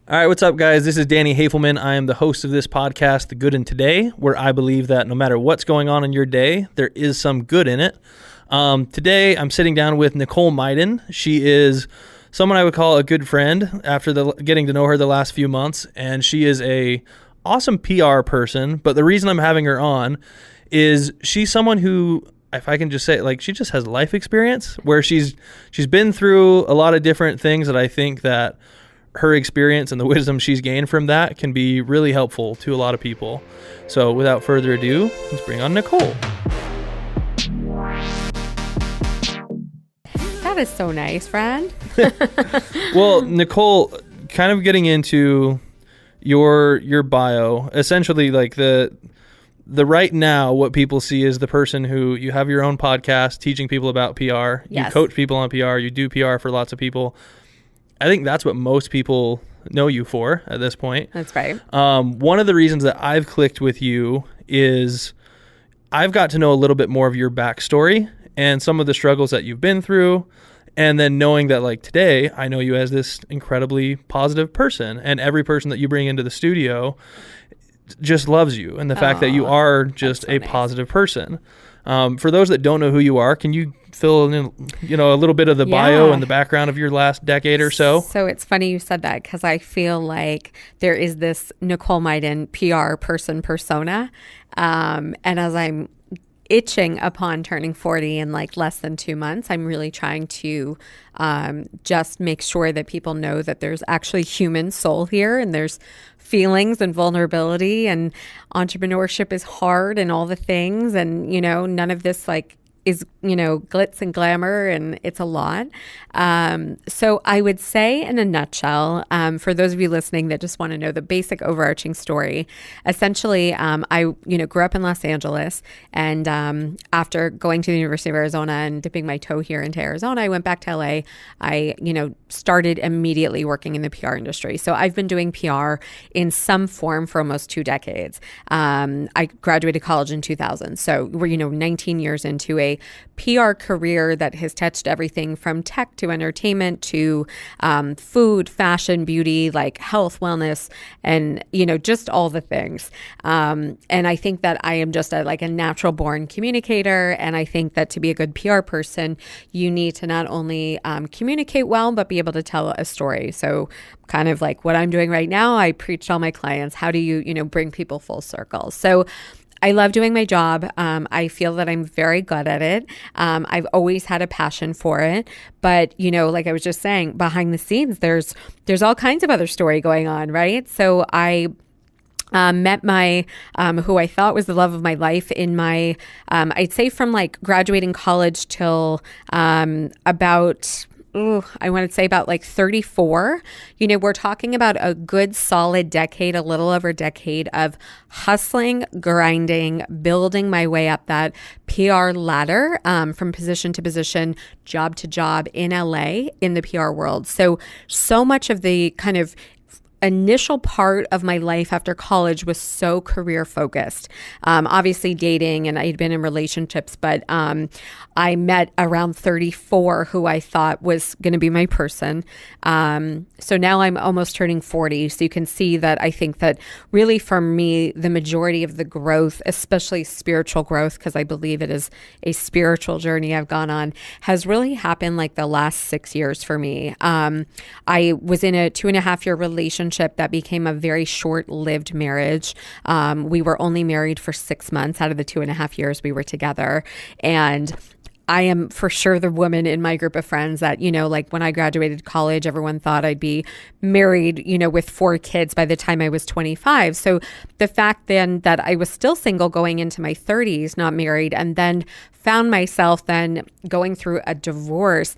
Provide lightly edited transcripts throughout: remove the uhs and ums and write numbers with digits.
All right, what's up, guys? This is Danny Hoefelmann. I am the host of this podcast, The Good in Today, where I believe that no matter what's going on in your day, there is some good in it. Today, I'm sitting down with Nicole Myden. She is someone I would call a good friend after getting to know her the last few months, and she is a awesome PR person. But the reason I'm having her on is she's someone who, if I can just say it, like, she just has life experience where she's been through a lot of different things that I think that her experience and the wisdom she's gained from that can be really helpful to a lot of people. So without further ado, let's bring on Nicole. That is so nice, friend. Well, Nicole, kind of getting into your bio, essentially, like the right now, what people see is the person who you have your own podcast teaching people about PR. Yes. You coach people on PR. You do PR for lots of people. I think that's what most people know you for at this point. That's right. One of the reasons that I've clicked with you is I've got to know a little bit more of your backstory and some of the struggles that you've been through. And then knowing that, like, today, I know you as this incredibly positive person, and every person that you bring into the studio just loves you. And the fact that you are just a positive person. For those that don't know who you are, can you fill in, a little bit of the bio and the background of your last decade or so? So it's funny you said that, because I feel like there is this Nicole Myden PR person persona. And as I'm itching upon turning 40 in like less than 2 months, I'm really trying to just make sure that people know that there's actually human soul here, and there's feelings and vulnerability, and entrepreneurship is hard and all the things, and none of this is glitz and glamour, and it's a lot. So I would say, in a nutshell, for those of you listening that just want to know the basic overarching story, essentially, I grew up in Los Angeles, and after going to the University of Arizona and dipping my toe here into Arizona, I went back to LA. I started immediately working in the PR industry. So I've been doing PR in some form for almost 2 decades. I graduated college in 2000, so we're 19 years into a PR career that has touched everything from tech to entertainment to food, fashion, beauty, like health, wellness, and just all the things. And I think that I am just a natural born communicator. And I think that to be a good PR person, you need to not only communicate well, but be able to tell a story. So kind of like what I'm doing right now, I preach to all my clients, how do you bring people full circle? So I love doing my job. I feel that I'm very good at it. I've always had a passion for it. But, like I was just saying, behind the scenes, there's all kinds of other story going on, right? So I met my, who I thought was the love of my life in my, I'd say from graduating college till about I want to say about 34. We're talking about a good solid decade, a little over a decade of hustling, grinding, building my way up that PR ladder from position to position, job to job in LA in the PR world. So much of the kind of initial part of my life after college was so career focused. Obviously dating, and I'd been in relationships, but I met around 34 who I thought was going to be my person. So now I'm almost turning 40. So you can see that I think that really for me, the majority of the growth, especially spiritual growth, because I believe it is a spiritual journey I've gone on, has really happened the last 6 years for me. I was in a 2.5-year relationship that became a very short-lived marriage. We were only married for 6 months out of the 2.5 years we were together. And I am for sure the woman in my group of friends that, when I graduated college, everyone thought I'd be married, with 4 kids by the time I was 25. So the fact then that I was still single going into my 30s, not married, and then found myself then going through a divorce,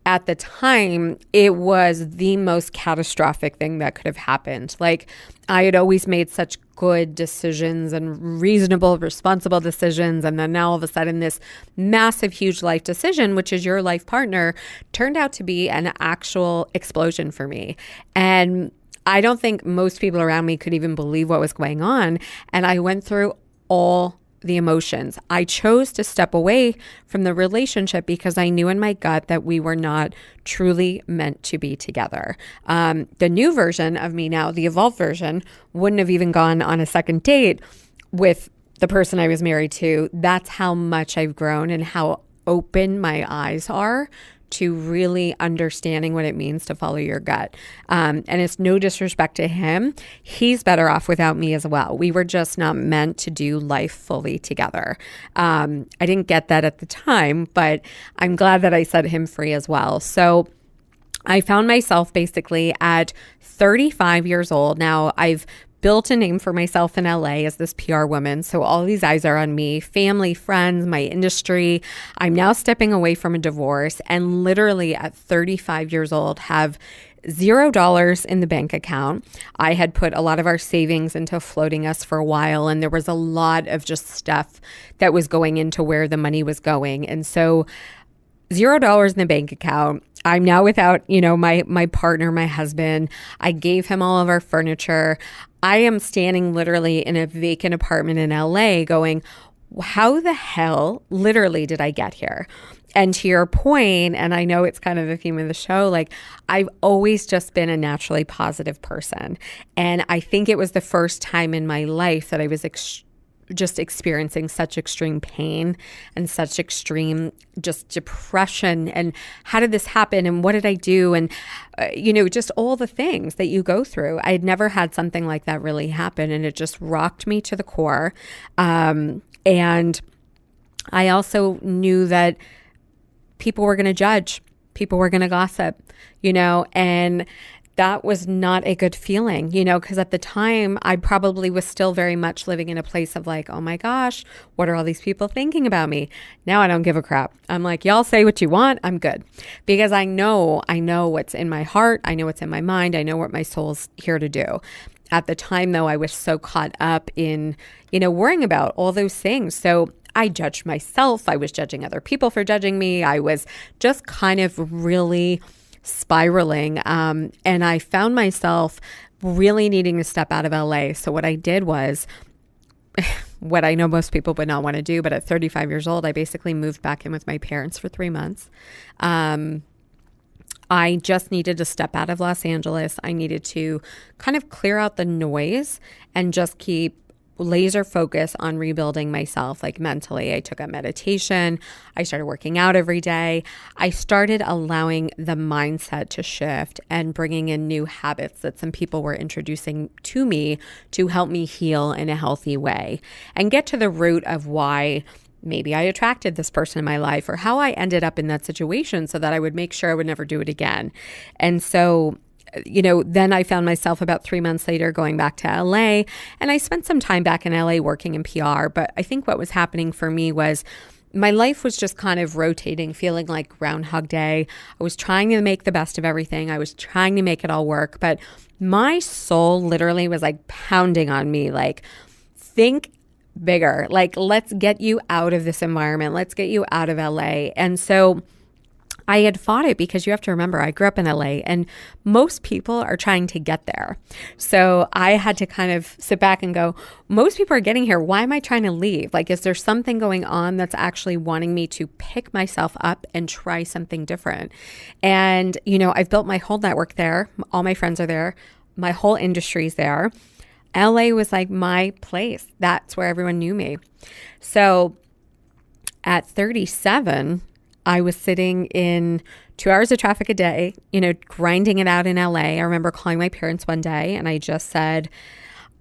at the time, it was the most catastrophic thing that could have happened. I had always made such good decisions and reasonable, responsible decisions. And then now all of a sudden this massive, huge life decision, which is your life partner, turned out to be an actual explosion for me. And I don't think most people around me could even believe what was going on. And I went through all the emotions. I chose to step away from the relationship because I knew in my gut that we were not truly meant to be together. The new version of me now, the evolved version, wouldn't have even gone on a second date with the person I was married to. That's how much I've grown and how open my eyes are to really understanding what it means to follow your gut. And it's no disrespect to him. He's better off without me as well. We were just not meant to do life fully together. I didn't get that at the time, but I'm glad that I set him free as well. So I found myself basically at 35 years old. Now I've built a name for myself in LA as this PR woman. So all these eyes are on me, family, friends, my industry. I'm now stepping away from a divorce and literally at 35 years old have $0 in the bank account. I had put a lot of our savings into floating us for a while, and there was a lot of just stuff that was going into where the money was going. And so $0 in the bank account. I'm now without, my partner, my husband. I gave him all of our furniture. I am standing literally in a vacant apartment in LA going, how the hell literally did I get here? And to your point, and I know it's kind of the theme of the show, like I've always just been a naturally positive person. And I think it was the first time in my life that I was just experiencing such extreme pain and such extreme just depression. And how did this happen? And what did I do? And, just all the things that you go through. I had never had something like that really happen. And it just rocked me to the core. And I also knew that people were going to judge, people were going to gossip, and that was not a good feeling, because at the time I probably was still very much living in a place of like, oh my gosh, what are all these people thinking about me? Now I don't give a crap. I'm like, y'all say what you want. I'm good. Because I know what's in my heart. I know what's in my mind. I know what my soul's here to do. At the time though, I was so caught up in, worrying about all those things. So I judged myself. I was judging other people for judging me. I was just kind of really spiraling. And I found myself really needing to step out of LA. So what I did was what I know most people would not want to do, but at 35 years old, I basically moved back in with my parents for 3 months. I just needed to step out of Los Angeles. I needed to kind of clear out the noise and just keep laser focus on rebuilding myself, like mentally. I took up meditation. I started working out every day. I started allowing the mindset to shift and bringing in new habits that some people were introducing to me to help me heal in a healthy way and get to the root of why maybe I attracted this person in my life or how I ended up in that situation so that I would make sure I would never do it again. And so then I found myself about 3 months later going back to LA, and I spent some time back in LA working in PR. But I think what was happening for me was my life was just kind of rotating, feeling like Groundhog Day. I was trying to make the best of everything. I was trying to make it all work, but my soul literally was like pounding on me, like, think bigger, like, let's get you out of this environment. Let's get you out of LA. And so I had fought it because you have to remember, I grew up in LA and most people are trying to get there. So I had to kind of sit back and go, most people are getting here. Why am I trying to leave? Like, is there something going on that's actually wanting me to pick myself up and try something different? And, I've built my whole network there. All my friends are there. My whole industry's there. LA was like my place. That's where everyone knew me. So at 37, I was sitting in 2 hours of traffic a day, grinding it out in LA. I remember calling my parents one day and I just said,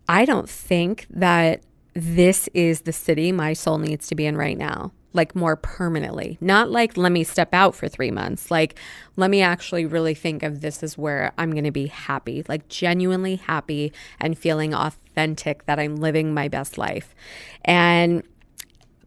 I don't think that this is the city my soul needs to be in right now, like more permanently. Not like, let me step out for 3 months. Like, let me actually really think of this as where I'm going to be happy, like genuinely happy and feeling authentic that I'm living my best life. And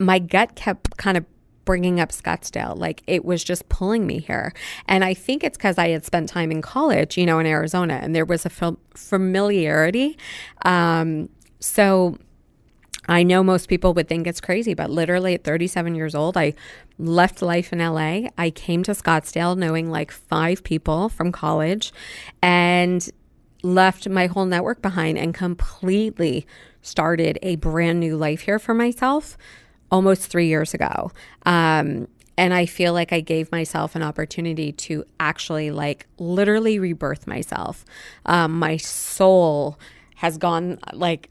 my gut kept kind of bringing up Scottsdale. Like, it was just pulling me here. And I think it's because I had spent time in college, in Arizona, and there was a familiarity. So I know most people would think it's crazy, but literally at 37 years old, I left life in LA. I came to Scottsdale knowing like 5 people from college, and left my whole network behind and completely started a brand new life here for myself almost 3 years ago. And I feel like I gave myself an opportunity to actually like literally rebirth myself. My soul has gone like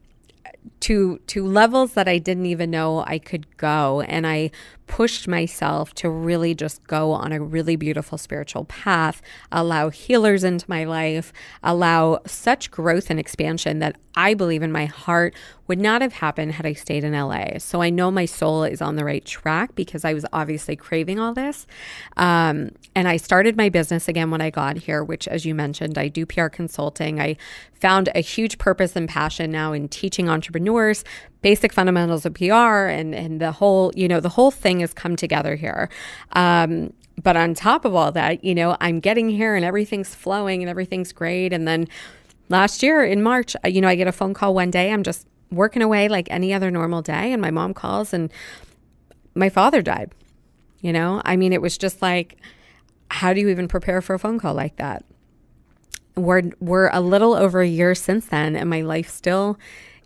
to levels that I didn't even know I could go. And I pushed myself to really just go on a really beautiful spiritual path, allow healers into my life, allow such growth and expansion that I believe in my heart would not have happened had I stayed in LA. So I know my soul is on the right track because I was obviously craving all this. And I started my business again when I got here, which, as you mentioned, I do PR consulting. I found a huge purpose and passion now in teaching entrepreneurs basic fundamentals of PR, and the whole, the whole thing has come together here. But on top of all that, I'm getting here and everything's flowing and everything's great. And then last year in March, I get a phone call one day. I'm just working away like any other normal day. And my mom calls and my father died. It was just like, how do you even prepare for a phone call like that? We're a little over a year since then, and my life still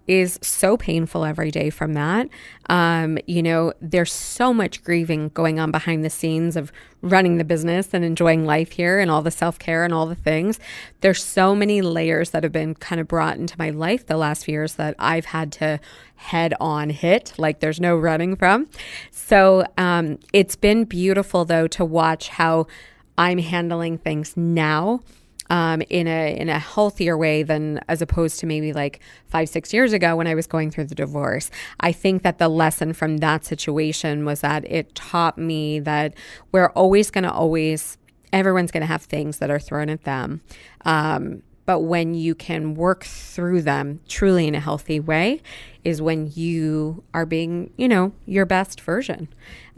is so painful every day from that. There's so much grieving going on behind the scenes of running the business and enjoying life here and all the self-care and all the things. There's so many layers that have been kind of brought into my life the last few years that I've had to head on hit, like there's no running from. So it's been beautiful though to watch how I'm handling things now. In a healthier way than as opposed to maybe like 5-6 years ago when I was going through the divorce. I think that the lesson from that situation was that it taught me that everyone's going to have things that are thrown at them. But when you can work through them truly in a healthy way is when you are being, your best version.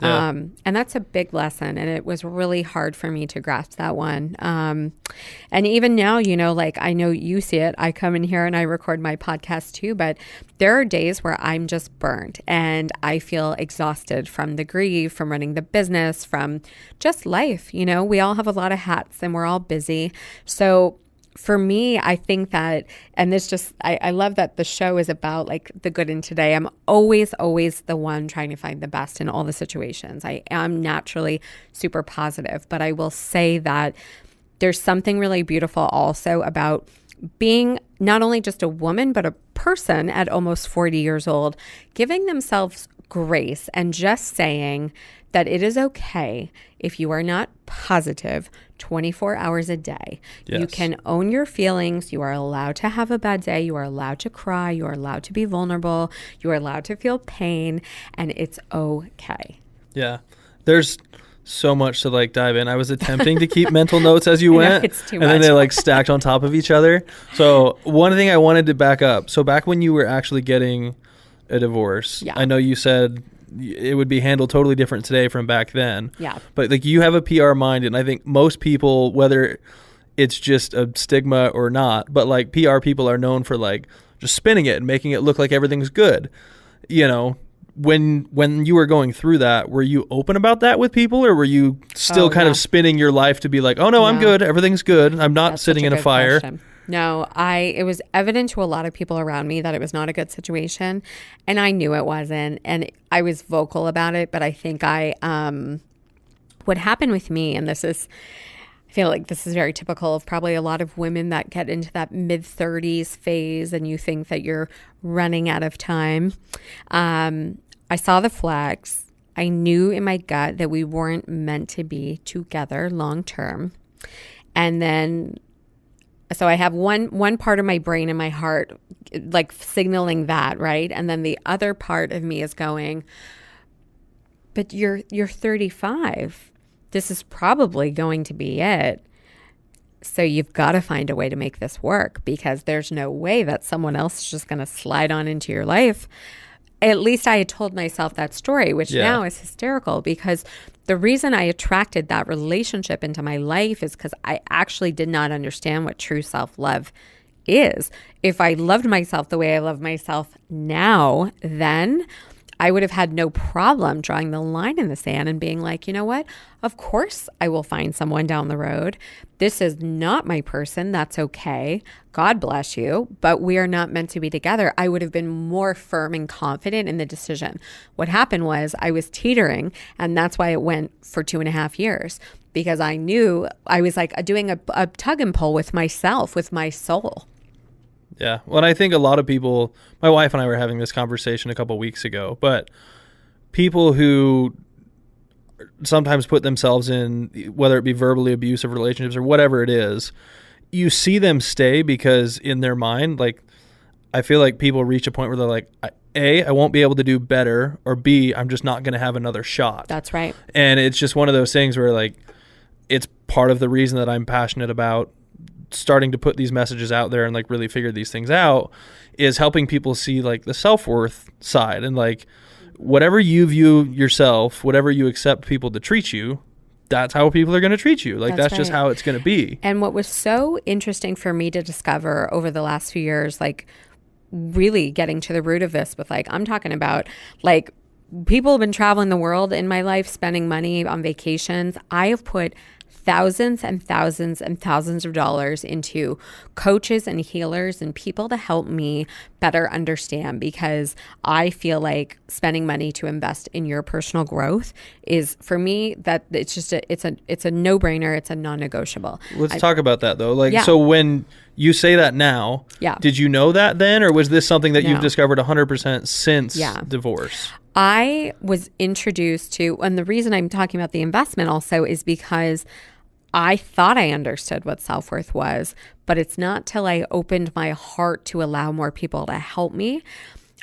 Yeah. And that's a big lesson. And it was really hard for me to grasp that one. And even now, I know you see it. I come in here and I record my podcast too, but there are days where I'm just burnt and I feel exhausted from the grief, from running the business, from just life. We all have a lot of hats and we're all busy. So for me, I think that, and I love that the show is about like the good in today. I'm always the one trying to find the best in all the situations. I am naturally super positive, but I will say that there's something really beautiful also about being not only just a woman, but a person at almost 40 years old, giving themselves grace and just saying that it is okay if you are not positive 24 hours a day. Yes. You can own your feelings. You are allowed to have a bad day. You are allowed to cry. You are allowed to be vulnerable. You are allowed to feel pain, and it's okay. Yeah. There's so much to like dive in. I was attempting to keep mental notes as you went, it's too and then they like stacked on top of each other. So one thing I wanted to back up. So back when you were actually getting a divorce, Yeah. I know you said it would be handled totally different today from back then. Yeah. But like you have a PR mind, and I think most people, whether it's just a stigma or not, but like PR people are known for like just spinning it and making it look like everything's good. When you were going through that, were you open about that with people, or were you still kind of spinning your life to be like, oh no, I'm good, everything's good, I'm not sitting in a fire? Question. No, it was evident to a lot of people around me that it was not a good situation, and I knew it wasn't, and I was vocal about it, but I think what happened with me, and I feel like this is very typical of probably a lot of women that get into that mid-30s phase and you think that you're running out of time. I saw the flags. I knew in my gut that we weren't meant to be together long term. And then so I have one part of my brain and my heart like signaling that, right? And then the other part of me is going, but you're 35. This is probably going to be it. So you've got to find a way to make this work, because there's no way that someone else is just going to slide on into your life. At least I had told myself that story, which now is hysterical, because the reason I attracted that relationship into my life is because I actually did not understand what true self-love is. If I loved myself the way I love myself now, then I would have had no problem drawing the line in the sand and being like, you know what? Of course I will find someone down the road. This is not my person. That's okay. God bless you. But we are not meant to be together. I would have been more firm and confident in the decision. What happened was I was teetering, and that's why it went for 2.5 years, because I knew I was like doing a tug and pull with myself, with my soul. Yeah. Well, I think a lot of people, my wife and I were having this conversation a couple weeks ago, but people who sometimes put themselves in, whether it be verbally abusive relationships or whatever it is, you see them stay because in their mind, like, I feel like people reach a point where they're like, A, I won't be able to do better, or B, I'm just not going to have another shot. That's right. And it's just one of those things where, like, it's part of the reason that I'm passionate about starting to put these messages out there and like really figure these things out, is helping people see like the self-worth side, and like whatever you view yourself, whatever you accept people to treat you, that's how people are going to treat you. Like that's right. just how it's going to be. And what was so interesting for me to discover over the last few years, like really getting to the root of this with, like, I'm talking about like people have been traveling the world in my life, spending money on vacations. I have put thousands and thousands and thousands of dollars into coaches and healers and people to help me better understand, because I feel like spending money to invest in your personal growth is, for me, that it's just it's a no-brainer. It's a non-negotiable. Let's talk about that though. Like, so when you say that now, did you know that then, or was this something that you've discovered 100% since divorce? I was introduced to, and the reason I'm talking about the investment also is because I thought I understood what self-worth was, but it's not till I opened my heart to allow more people to help me.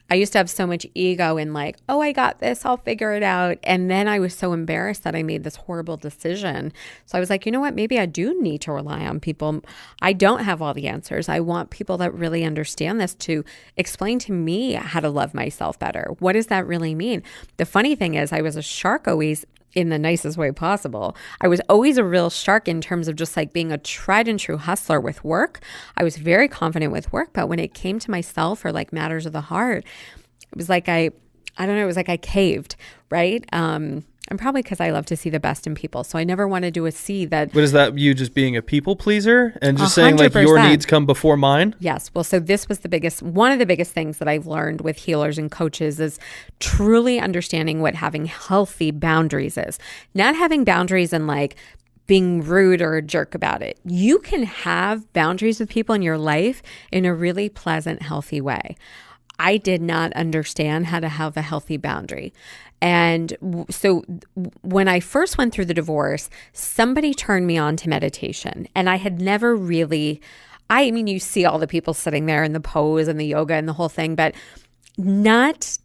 I used to have so much ego in like, oh, I got this, I'll figure it out. And then I was so embarrassed that I made this horrible decision. So I was like, you know what, maybe I do need to rely on people. I don't have all the answers. I want people that really understand this to explain to me how to love myself better. What does that really mean? The funny thing is, I was a shark always, in the nicest way possible. I was always a real shark in terms of just like being a tried and true hustler with work. I was very confident with work, but when it came to myself or like matters of the heart, it was like I don't know, it was like I caved, right? And probably because I love to see the best in people. So I never wanted to see that. But is that you just being a people pleaser and just saying like your needs come before mine? Yes. Well, so this was one of the biggest things that I've learned with healers and coaches is truly understanding what having healthy boundaries is. Not having boundaries and like being rude or a jerk about it. You can have boundaries with people in your life in a really pleasant, healthy way. I did not understand how to have a healthy boundary. And so when I first went through the divorce, somebody turned me on to meditation. And I had never really, I mean, you see all the people sitting there in the pose and the yoga and the whole thing, but that's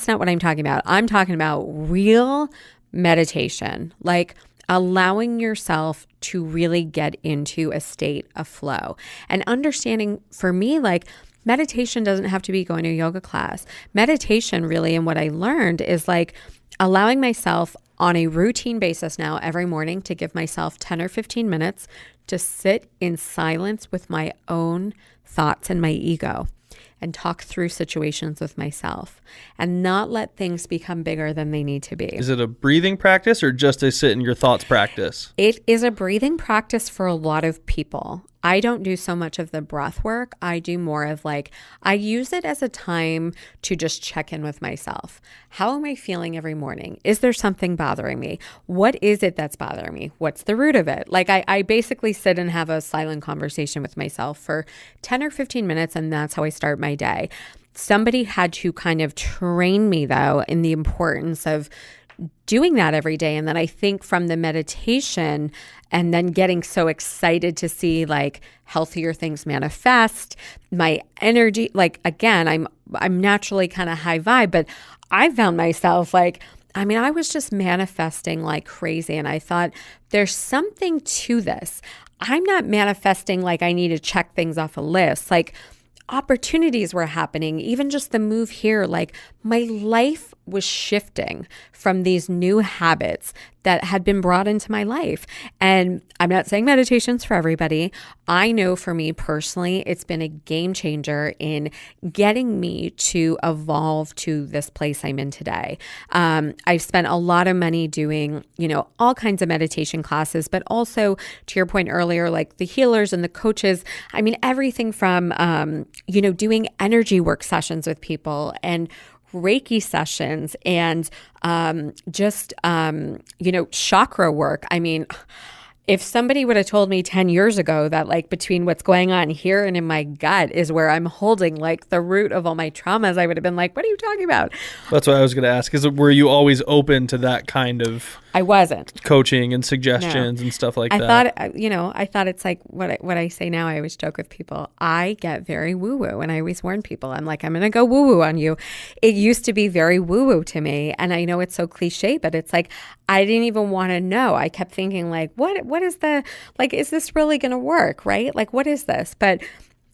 not what I'm talking about. I'm talking about real meditation, like allowing yourself to really get into a state of flow and understanding, for me, like, meditation doesn't have to be going to a yoga class. Meditation really, and what I learned is like allowing myself on a routine basis now every morning to give myself 10 or 15 minutes to sit in silence with my own thoughts and my ego and talk through situations with myself and not let things become bigger than they need to be. Is it a breathing practice or just a sit in your thoughts practice? It is a breathing practice for a lot of people. I don't do so much of the breath work. I do more of like, I use it as a time to just check in with myself. How am I feeling every morning? Is there something bothering me? What is it that's bothering me? What's the root of it? Like I basically sit and have a silent conversation with myself for 10 or 15 minutes, and that's how I start my day. Somebody had to kind of train me though in the importance of doing that every day. And then I think from the meditation and then getting so excited to see like healthier things manifest, my energy, like again, I'm naturally kind of high vibe, but I found myself like, I mean, I was just manifesting like crazy. And I thought there's something to this. I'm not manifesting like I need to check things off a list. Like opportunities were happening, even just the move here, like my life was shifting from these new habits that had been brought into my life. And I'm not saying meditation's for everybody. I know for me personally, it's been a game changer in getting me to evolve to this place I'm in today. I've spent a lot of money doing, all kinds of meditation classes, but also to your point earlier, like the healers and the coaches. I mean, everything from, doing energy work sessions with people and Reiki sessions and chakra work. I mean, if somebody would have told me 10 years ago that like between what's going on here and in my gut is where I'm holding like the root of all my traumas, I would have been like, what are you talking about? That's what I was going to ask. Were you always open to that kind of I wasn't. Coaching and suggestions and stuff like that? I thought it's like what I say now. I always joke with people. I get very woo-woo, and I always warn people. I'm like, I'm going to go woo-woo on you. It used to be very woo-woo to me, and I know it's so cliche, but it's like I didn't even want to know. I kept thinking like, what is is this really going to work, right? Like, what is this? But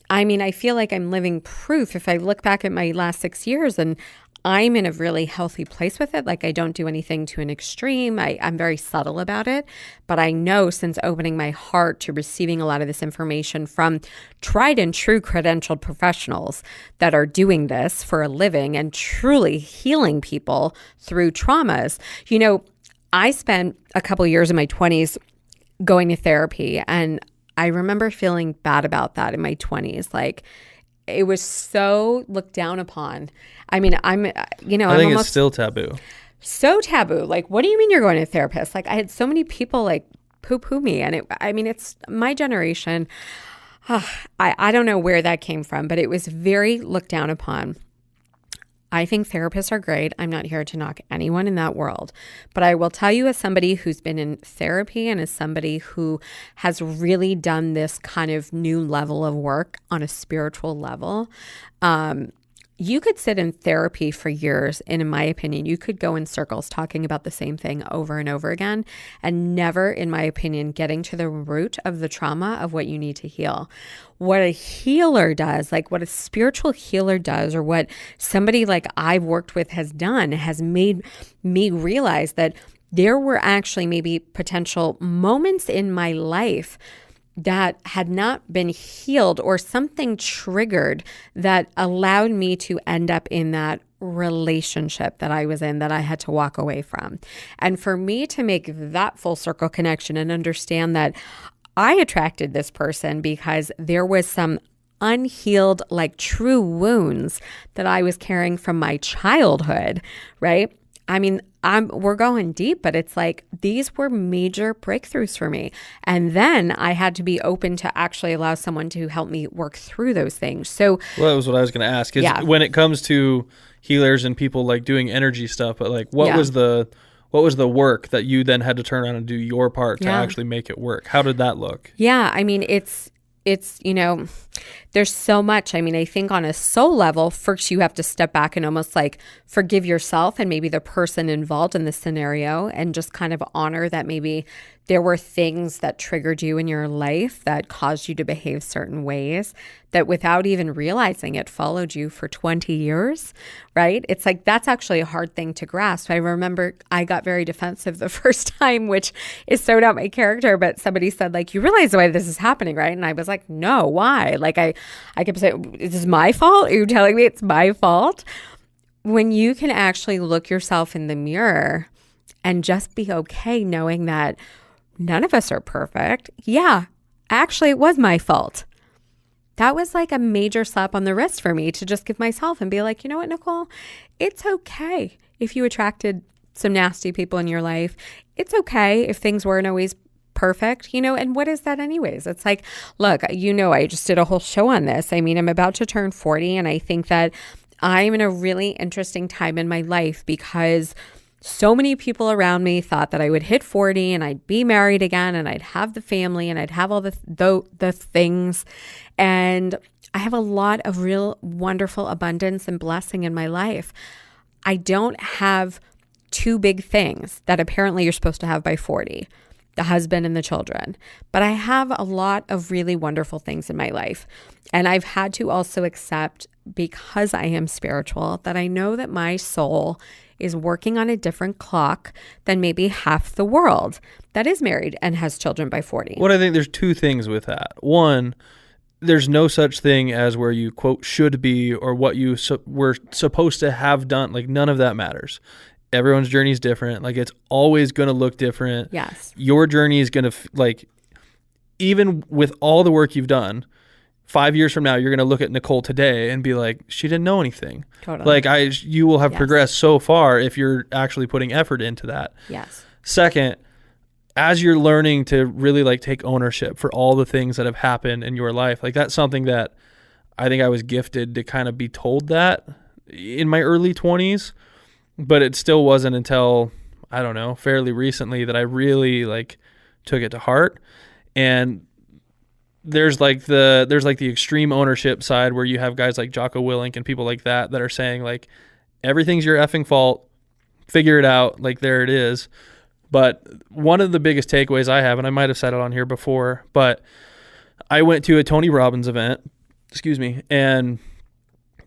I mean, I feel like I'm living proof if I look back at my last 6 years and I'm in a really healthy place with it. Like I don't do anything to an extreme. I'm very subtle about it. But I know since opening my heart to receiving a lot of this information from tried and true credentialed professionals that are doing this for a living and truly healing people through traumas. I spent a couple years in my 20s going to therapy, and I remember feeling bad about that in my 20s. Like it was so looked down upon. I mean, I think it's still taboo. So taboo. Like, what do you mean you're going to a therapist? Like, I had so many people like poo-poo me. And it's my generation. I don't know where that came from, but it was very looked down upon. I think therapists are great. I'm not here to knock anyone in that world. But I will tell you, as somebody who's been in therapy and as somebody who has really done this kind of new level of work on a spiritual level, you could sit in therapy for years, and in my opinion, you could go in circles talking about the same thing over and over again and never, in my opinion, getting to the root of the trauma of what you need to heal. What a healer does, like what a spiritual healer does, or what somebody like I've worked with has done, has made me realize that there were actually maybe potential moments in my life that had not been healed or something triggered that allowed me to end up in that relationship that I was in that I had to walk away from. And for me to make that full circle connection and understand that I attracted this person because there was some unhealed, like true wounds that I was carrying from my childhood, right? I mean, we're going deep, but it's like these were major breakthroughs for me. And then I had to be open to actually allow someone to help me work through those things. So, well, that was what I was going to ask. When it comes to healers and people like doing energy stuff, but like what was the work that you then had to turn around and do your part to actually make it work? How did that look? Yeah, I mean, it's there's so much. I mean, I think on a soul level, first you have to step back and almost like forgive yourself and maybe the person involved in the scenario, and just kind of honor that maybe there were things that triggered you in your life that caused you to behave certain ways that without even realizing it followed you for 20 years, right? It's like that's actually a hard thing to grasp. I remember I got very defensive the first time, which is so not my character, but somebody said like, you realize why this is happening, right? And I was like, no, why? Like I kept saying, is this my fault? Are you telling me it's my fault? When you can actually look yourself in the mirror and just be okay knowing that none of us are perfect. Yeah, actually, it was my fault. That was like a major slap on the wrist for me to just give myself and be like, you know what, Nicole, it's okay if you attracted some nasty people in your life. It's okay if things weren't always perfect, and what is that anyways? It's like, look, I just did a whole show on this. I mean, I'm about to turn 40, and I think that I'm in a really interesting time in my life because so many people around me thought that I would hit 40 and I'd be married again and I'd have the family and I'd have all the things. And I have a lot of real wonderful abundance and blessing in my life. I don't have two big things that apparently you're supposed to have by 40, the husband and the children. But I have a lot of really wonderful things in my life. And I've had to also accept, because I am spiritual, that I know that my soul is working on a different clock than maybe half the world that is married and has children by 40. What I think there's two things with that. One, there's no such thing as where you, quote, should be or what you were supposed to have done. Like, none of that matters. Everyone's journey is different. Like, it's always going to look different. Yes. Your journey is going to, even with all the work you've done, 5 years from now, you're going to look at Nicole today and be like, she didn't know anything. Totally. You will have Yes. progressed so far if you're actually putting effort into that. Yes. Second, as you're learning to really take ownership for all the things that have happened in your life, that's something that I think I was gifted to kind of be told that in my early 20s, but it still wasn't until, I don't know, fairly recently that I really took it to heart. And there's the extreme ownership side where you have guys like Jocko Willink and people like that are saying everything's your effing fault, figure it out, there it is. But one of the biggest takeaways I have, and I might have said it on here before, but I went to a Tony Robbins event, and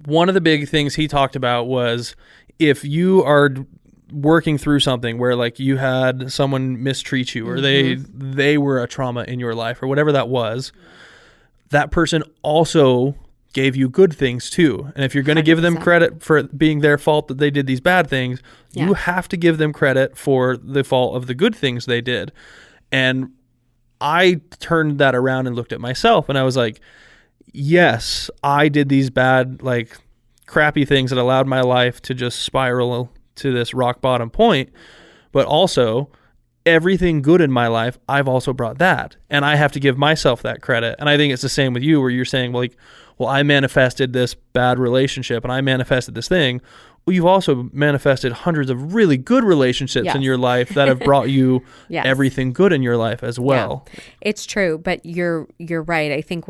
one of the big things he talked about was if you are working through something where you had someone mistreat you or they were a trauma in your life or whatever that was, that person also gave you good things too. And if you're going to give them credit for it being their fault that they did these bad things, you have to give them credit for the fault of the good things they did. And I turned that around and looked at myself and I was like, yes, I did these bad, crappy things that allowed my life to just spiral to this rock bottom point. But also everything good in my life, I've also brought that. And I have to give myself that credit. And I think it's the same with you where you're saying, well, I manifested this bad relationship and I manifested this thing. Well, you've also manifested hundreds of really good relationships in your life that have brought you everything good in your life as well. Yeah. It's true, but you're right. I think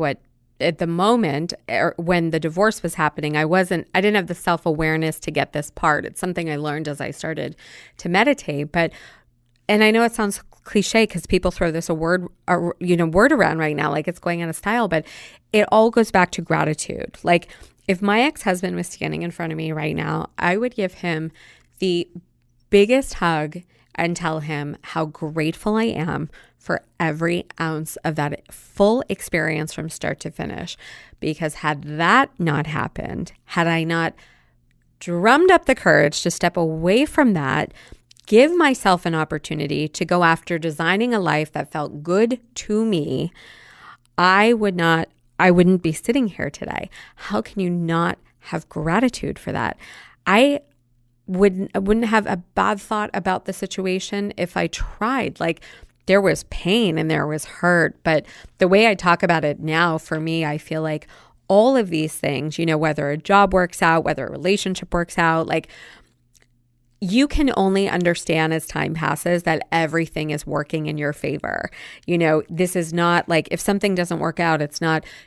at the moment when the divorce was happening, I didn't have the self-awareness to get this part. It's something I learned as I started to meditate, and I know it sounds cliche because people throw this word around right now, like it's going out of style, but it all goes back to gratitude. If my ex-husband was standing in front of me right now, I would give him the biggest hug and tell him how grateful I am for every ounce of that full experience from start to finish. Because had that not happened, had I not drummed up the courage to step away from that, give myself an opportunity to go after designing a life that felt good to me, I wouldn't be sitting here today. How can you not have gratitude for that? I wouldn't have a bad thought about the situation if I tried. There was pain and there was hurt, but the way I talk about it now, for me, I feel like all of these things, whether a job works out, whether a relationship works out, you can only understand as time passes that everything is working in your favor. This is not if something doesn't work out,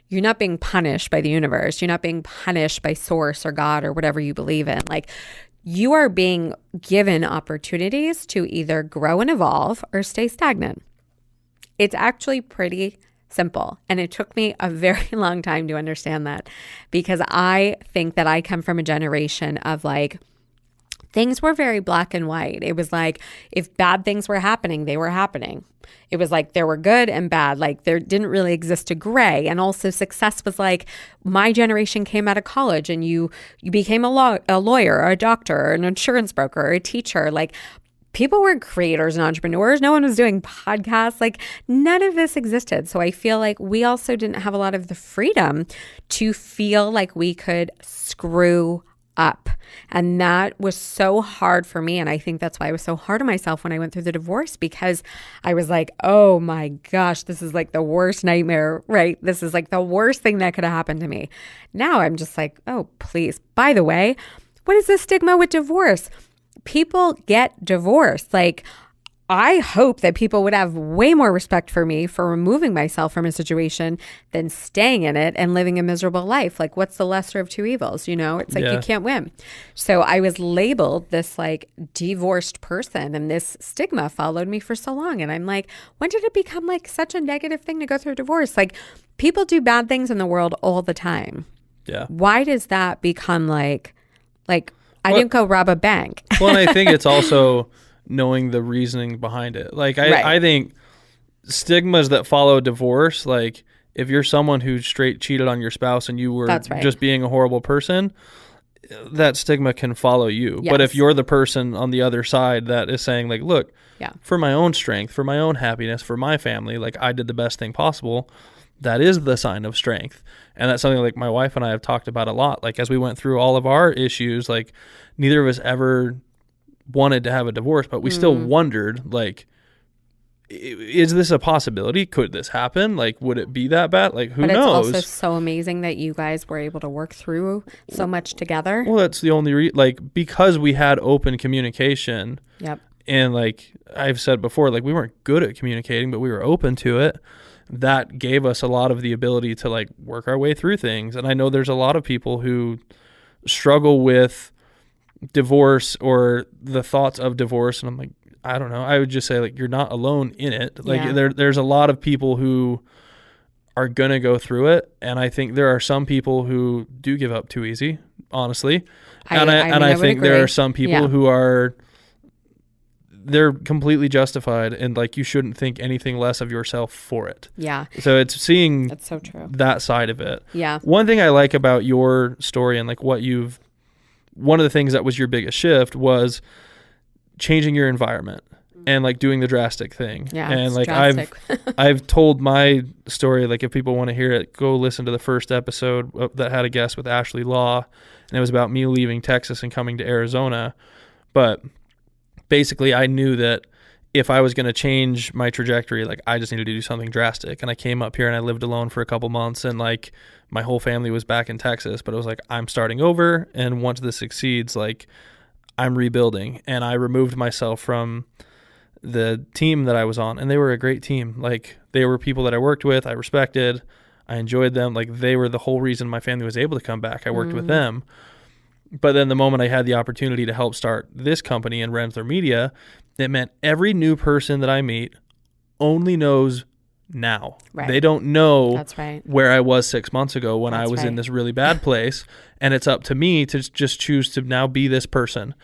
you're not being punished by the universe. You're not being punished by source or God or whatever you believe in. You are being given opportunities to either grow and evolve or stay stagnant. It's actually pretty simple. And it took me a very long time to understand that because I think that I come from a generation of things were very black and white. It was if bad things were happening, they were happening. It was there were good and bad. There didn't really exist a gray. And also success was my generation came out of college and you became a lawyer or a doctor or an insurance broker or a teacher. People were creators and entrepreneurs. No one was doing podcasts. None of this existed. So I feel we also didn't have a lot of the freedom to feel we could screw up. And that was so hard for me. And I think that's why I was so hard on myself when I went through the divorce, because I was oh my gosh, this is the worst nightmare, right? This is the worst thing that could have happened to me. Now I'm just oh, please. By the way, what is the stigma with divorce? People get divorced. I hope that people would have way more respect for me for removing myself from a situation than staying in it and living a miserable life. What's the lesser of two evils? It's you can't win. So I was labeled this divorced person, and this stigma followed me for so long. And I'm when did it become such a negative thing to go through a divorce? People do bad things in the world all the time. Yeah. Why does that become I didn't go rob a bank. Well, and I think it's also knowing the reasoning behind it. Like, I think stigmas that follow divorce, like if you're someone who straight cheated on your spouse and you were just being a horrible person, that stigma can follow you. Yes. But if you're the person on the other side that is saying like, look, for my own strength, for my own happiness, for my family, like I did the best thing possible, that is the sign of strength. And that's something like my wife and I have talked about a lot. Like as we went through all of our issues, like neither of us ever wanted to have a divorce, but we still wondered, like, is this a possibility? Could this happen? Like, would it be that bad? Like, who knows? But it's also so amazing that you guys were able to work through so much together. Well, that's the only because we had open communication. Yep. And like I've said before, like we weren't good at communicating, but we were open to it. That gave us a lot of the ability to like work our way through things. And I know there's a lot of people who struggle with divorce or the thoughts of divorce. And I'm like, I don't know. I would just say like, you're not alone in it. Like there's a lot of people who are going to go through it. And I think there are some people who do give up too easy, honestly. I think there are some people who are, they're completely justified, and like you shouldn't think anything less of yourself for it. Yeah. So it's seeing that's so true. That side of it. Yeah. One thing I like about your story and like one of the things that was your biggest shift was changing your environment and like doing the drastic thing. Yeah. And like drastic. I've told my story, like if people want to hear it, go listen to the first episode that had a guest with Ashley Law, and it was about me leaving Texas and coming to Arizona. But basically, I knew that if I was going to change my trajectory, like I just needed to do something drastic. And I came up here and I lived alone for a couple months, and like my whole family was back in Texas, but it was like, I'm starting over. And once this succeeds, like I'm rebuilding. And I removed myself from the team that I was on, and they were a great team. Like they were people that I worked with, I respected, I enjoyed them. Like they were the whole reason my family was able to come back. I worked with them. But then the moment I had the opportunity to help start this company and Rensler Media, it meant every new person that I meet only knows now. Right. They don't know That's right. where I was 6 months ago when That's I was right. in this really bad place. And it's up to me to just choose to now be this person.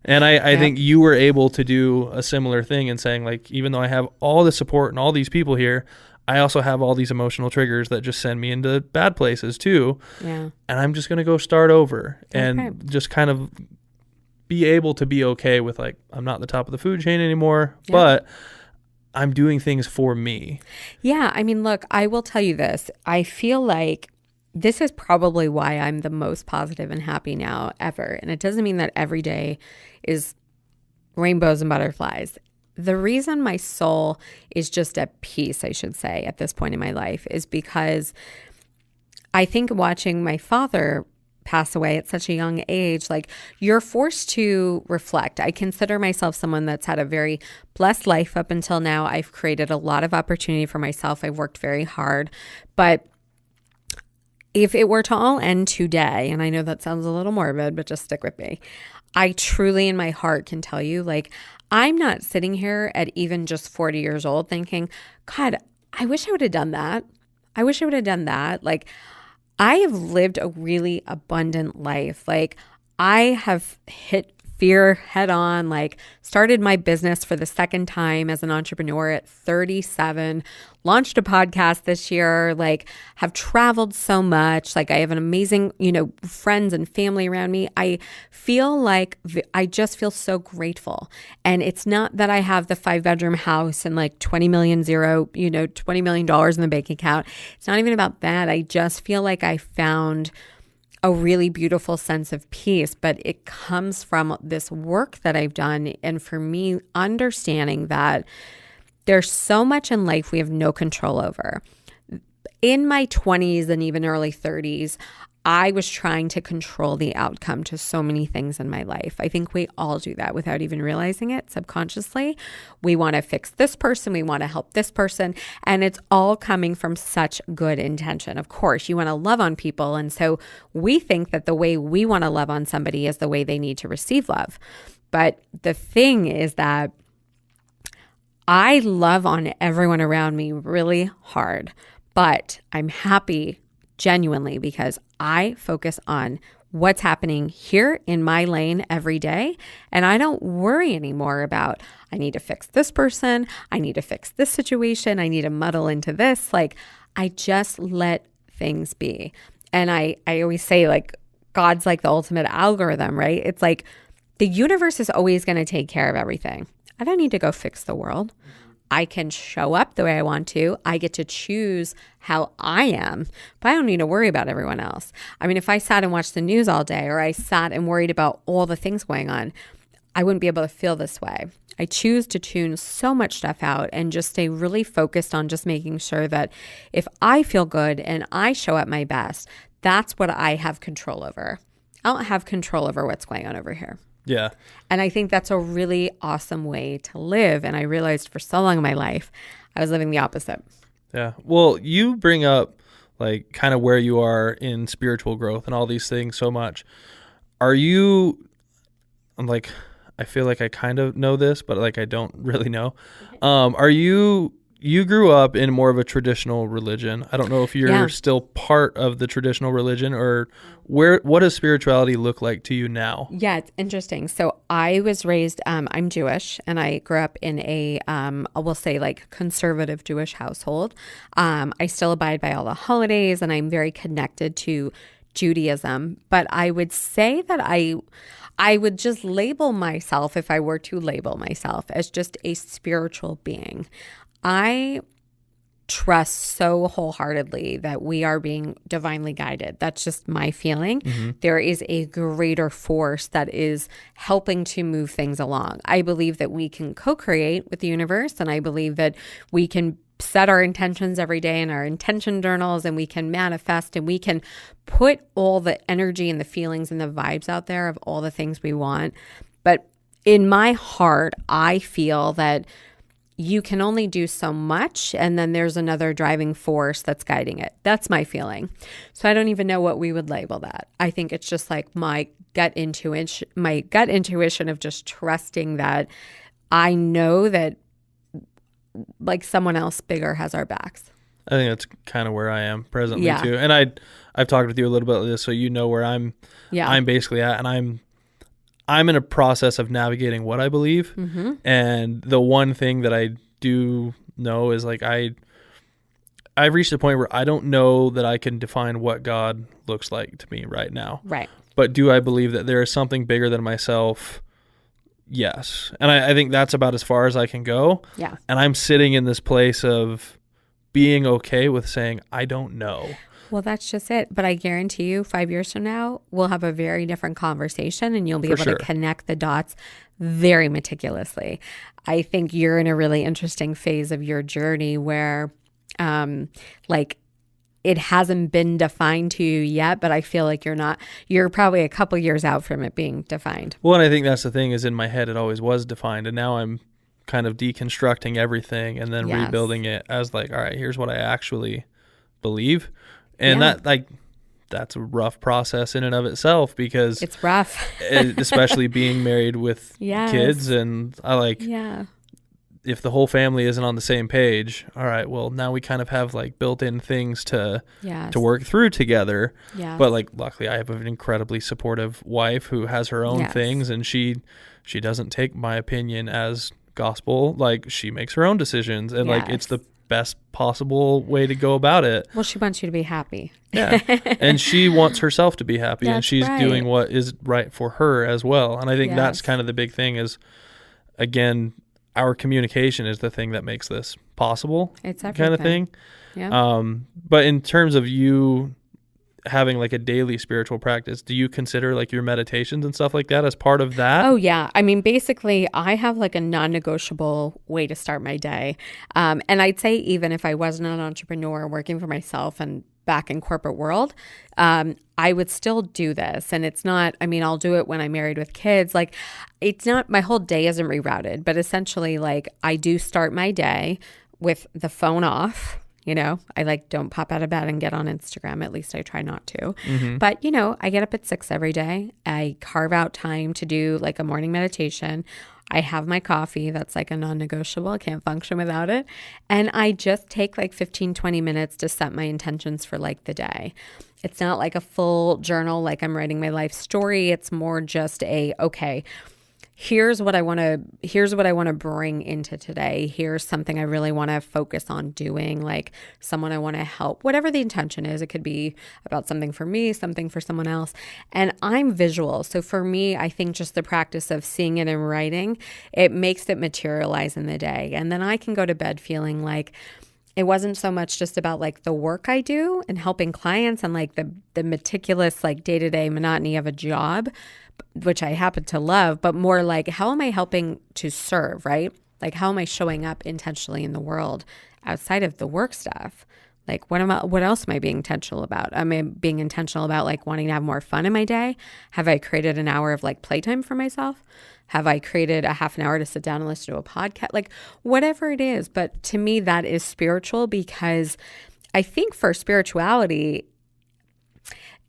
And I think you were able to do a similar thing in saying, like, even though I have all the support and all these people here, I also have all these emotional triggers that just send me into bad places too. Yeah. And I'm just going to go start over and just kind of be able to be okay with like, I'm not the top of the food chain anymore, but I'm doing things for me. Yeah. I mean, look, I will tell you this. I feel like this is probably why I'm the most positive and happy now ever. And it doesn't mean that every day is rainbows and butterflies. The reason my soul is just at peace, I should say, at this point in my life is because I think watching my father pass away at such a young age, like you're forced to reflect. I consider myself someone that's had a very blessed life up until now. I've created a lot of opportunity for myself. I've worked very hard. But if it were to all end today, and I know that sounds a little morbid, but just stick with me, I truly in my heart can tell you, like, I'm not sitting here at even just 40 years old thinking, God, I wish I would have done that. I wish I would have done that. Like, I have lived a really abundant life. Like, I have hit fear head on, like started my business for the second time as an entrepreneur at 37, launched a podcast this year, like have traveled so much. Like I have an amazing, friends and family around me. I feel like I just feel so grateful. And it's not that I have the 5-bedroom house and like $20 million in the bank account. It's not even about that. I just feel like I found a really beautiful sense of peace, but it comes from this work that I've done. And for me, understanding that there's so much in life we have no control over. In my 20s and even early 30s, I was trying to control the outcome to so many things in my life. I think we all do that without even realizing it subconsciously. We want to fix this person. We want to help this person. And it's all coming from such good intention. Of course, you want to love on people. And so we think that the way we want to love on somebody is the way they need to receive love. But the thing is that I love on everyone around me really hard, but I'm happy genuinely because I focus on what's happening here in my lane every day. And I don't worry anymore about, I need to fix this person. I need to fix this situation. I need to muddle into this. Like, I just let things be. And I always say, like, God's like the ultimate algorithm, right? It's like the universe is always going to take care of everything. I don't need to go fix the world. I can show up the way I want to. I get to choose how I am, but I don't need to worry about everyone else. I mean, if I sat and watched the news all day, or I sat and worried about all the things going on, I wouldn't be able to feel this way. I choose to tune so much stuff out and just stay really focused on just making sure that if I feel good and I show up my best, that's what I have control over. I don't have control over what's going on over here. Yeah. And I think that's a really awesome way to live. And I realized for so long in my life, I was living the opposite. Yeah. Well, you bring up like kind of where you are in spiritual growth and all these things so much. I'm like, I feel like I kind of know this, but like I don't really know. You grew up in more of a traditional religion. I don't know if you're still part of the traditional religion, or what does spirituality look like to you now? Yeah, it's interesting. So I was raised, I'm Jewish, and I grew up in a, we'll say like conservative Jewish household. I still abide by all the holidays, and I'm very connected to Judaism. But I would say that I would just label myself, if I were to label myself, as just a spiritual being. I trust so wholeheartedly that we are being divinely guided. That's just my feeling. Mm-hmm. There is a greater force that is helping to move things along. I believe that we can co-create with the universe, and I believe that we can set our intentions every day in our intention journals, and we can manifest, and we can put all the energy and the feelings and the vibes out there of all the things we want. But in my heart, I feel that you can only do so much, and then there's another driving force that's guiding it. That's my feeling. So I don't even know what we would label that. I think it's just like my gut intuition of just trusting that I know that like someone else bigger has our backs. I think that's kind of where I am presently too. And I've talked with you a little bit about this, so you know where I'm basically at, and I'm in a process of navigating what I believe. Mm-hmm. And the one thing that I do know is like I've reached a point where I don't know that I can define what God looks like to me right now. Right. But do I believe that there is something bigger than myself? Yes. And I think that's about as far as I can go. Yeah. And I'm sitting in this place of being okay with saying, I don't know. Well, that's just it. But I guarantee you 5 years from now, we'll have a very different conversation, and you'll be able to connect the dots very meticulously. I think you're in a really interesting phase of your journey where like it hasn't been defined to you yet, but I feel like you're probably a couple years out from it being defined. Well, and I think that's the thing is in my head, it always was defined. And now I'm kind of deconstructing everything and then rebuilding it as like, all right, here's what I actually believe. And that's a rough process in and of itself, because it's rough, especially being married with kids. And if the whole family isn't on the same page, all right, well, now we kind of have like built-in things to work through together. Yes. But like, luckily I have an incredibly supportive wife who has her own things, and she doesn't take my opinion as gospel. Like, she makes her own decisions, and like it's the best possible way to go about it. Well, she wants you to be happy. Yeah. And she wants herself to be happy. That's and she's doing what is right for her as well. And I think that's kind of the big thing is, again, our communication is the thing that makes this possible. It's everything. Kind of thing. Yeah. But in terms of you having like a daily spiritual practice, do you consider like your meditations and stuff like that as part of that? Oh yeah. I mean, basically I have like a non-negotiable way to start my day. And I'd say even if I wasn't an entrepreneur working for myself and back in corporate world, I would still do this. And it's not, I mean, I'll do it when I'm married with kids. Like, it's not, my whole day isn't rerouted, but essentially like I do start my day with the phone off. You know, I like don't pop out of bed and get on Instagram. At least I try not to. Mm-hmm. But, you know, I get up at 6 every day. I carve out time to do like a morning meditation. I have my coffee. That's like a non-negotiable. I can't function without it. And I just take like 15, 20 minutes to set my intentions for like the day. It's not like a full journal, like I'm writing my life story. It's more just okay, here's what I want to bring into today. Here's something I really want to focus on doing, like someone I want to help, whatever the intention is. It could be about something for me, something for someone else. And I'm visual. So for me, I think just the practice of seeing it in writing, it makes it materialize in the day. And then I can go to bed feeling like it wasn't so much just about like the work I do and helping clients and like the meticulous like day-to-day monotony of a job, which I happen to love, but more like how am I helping to serve, right? Like how am I showing up intentionally in the world outside of the work stuff? Like what else am I being intentional about? Am I being intentional about like wanting to have more fun in my day? Have I created an hour of like playtime for myself? Have I created a half an hour to sit down and listen to a podcast? Like whatever it is. But to me, that is spiritual, because I think for spirituality,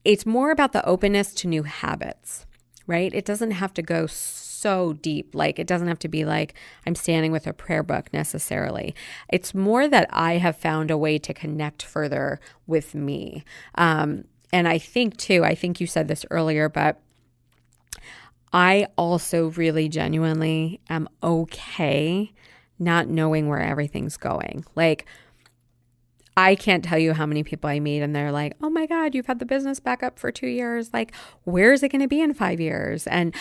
it's more about the openness to new habits, right? It doesn't have to go so deep. Like it doesn't have to be like I'm standing with a prayer book necessarily. It's more that I have found a way to connect further with me. And I think you said this earlier, but I also really genuinely am okay not knowing where everything's going. Like I can't tell you how many people I meet and they're like, oh my God, you've had the business back up for 2 years. Like, where is it going to be in 5 years? And,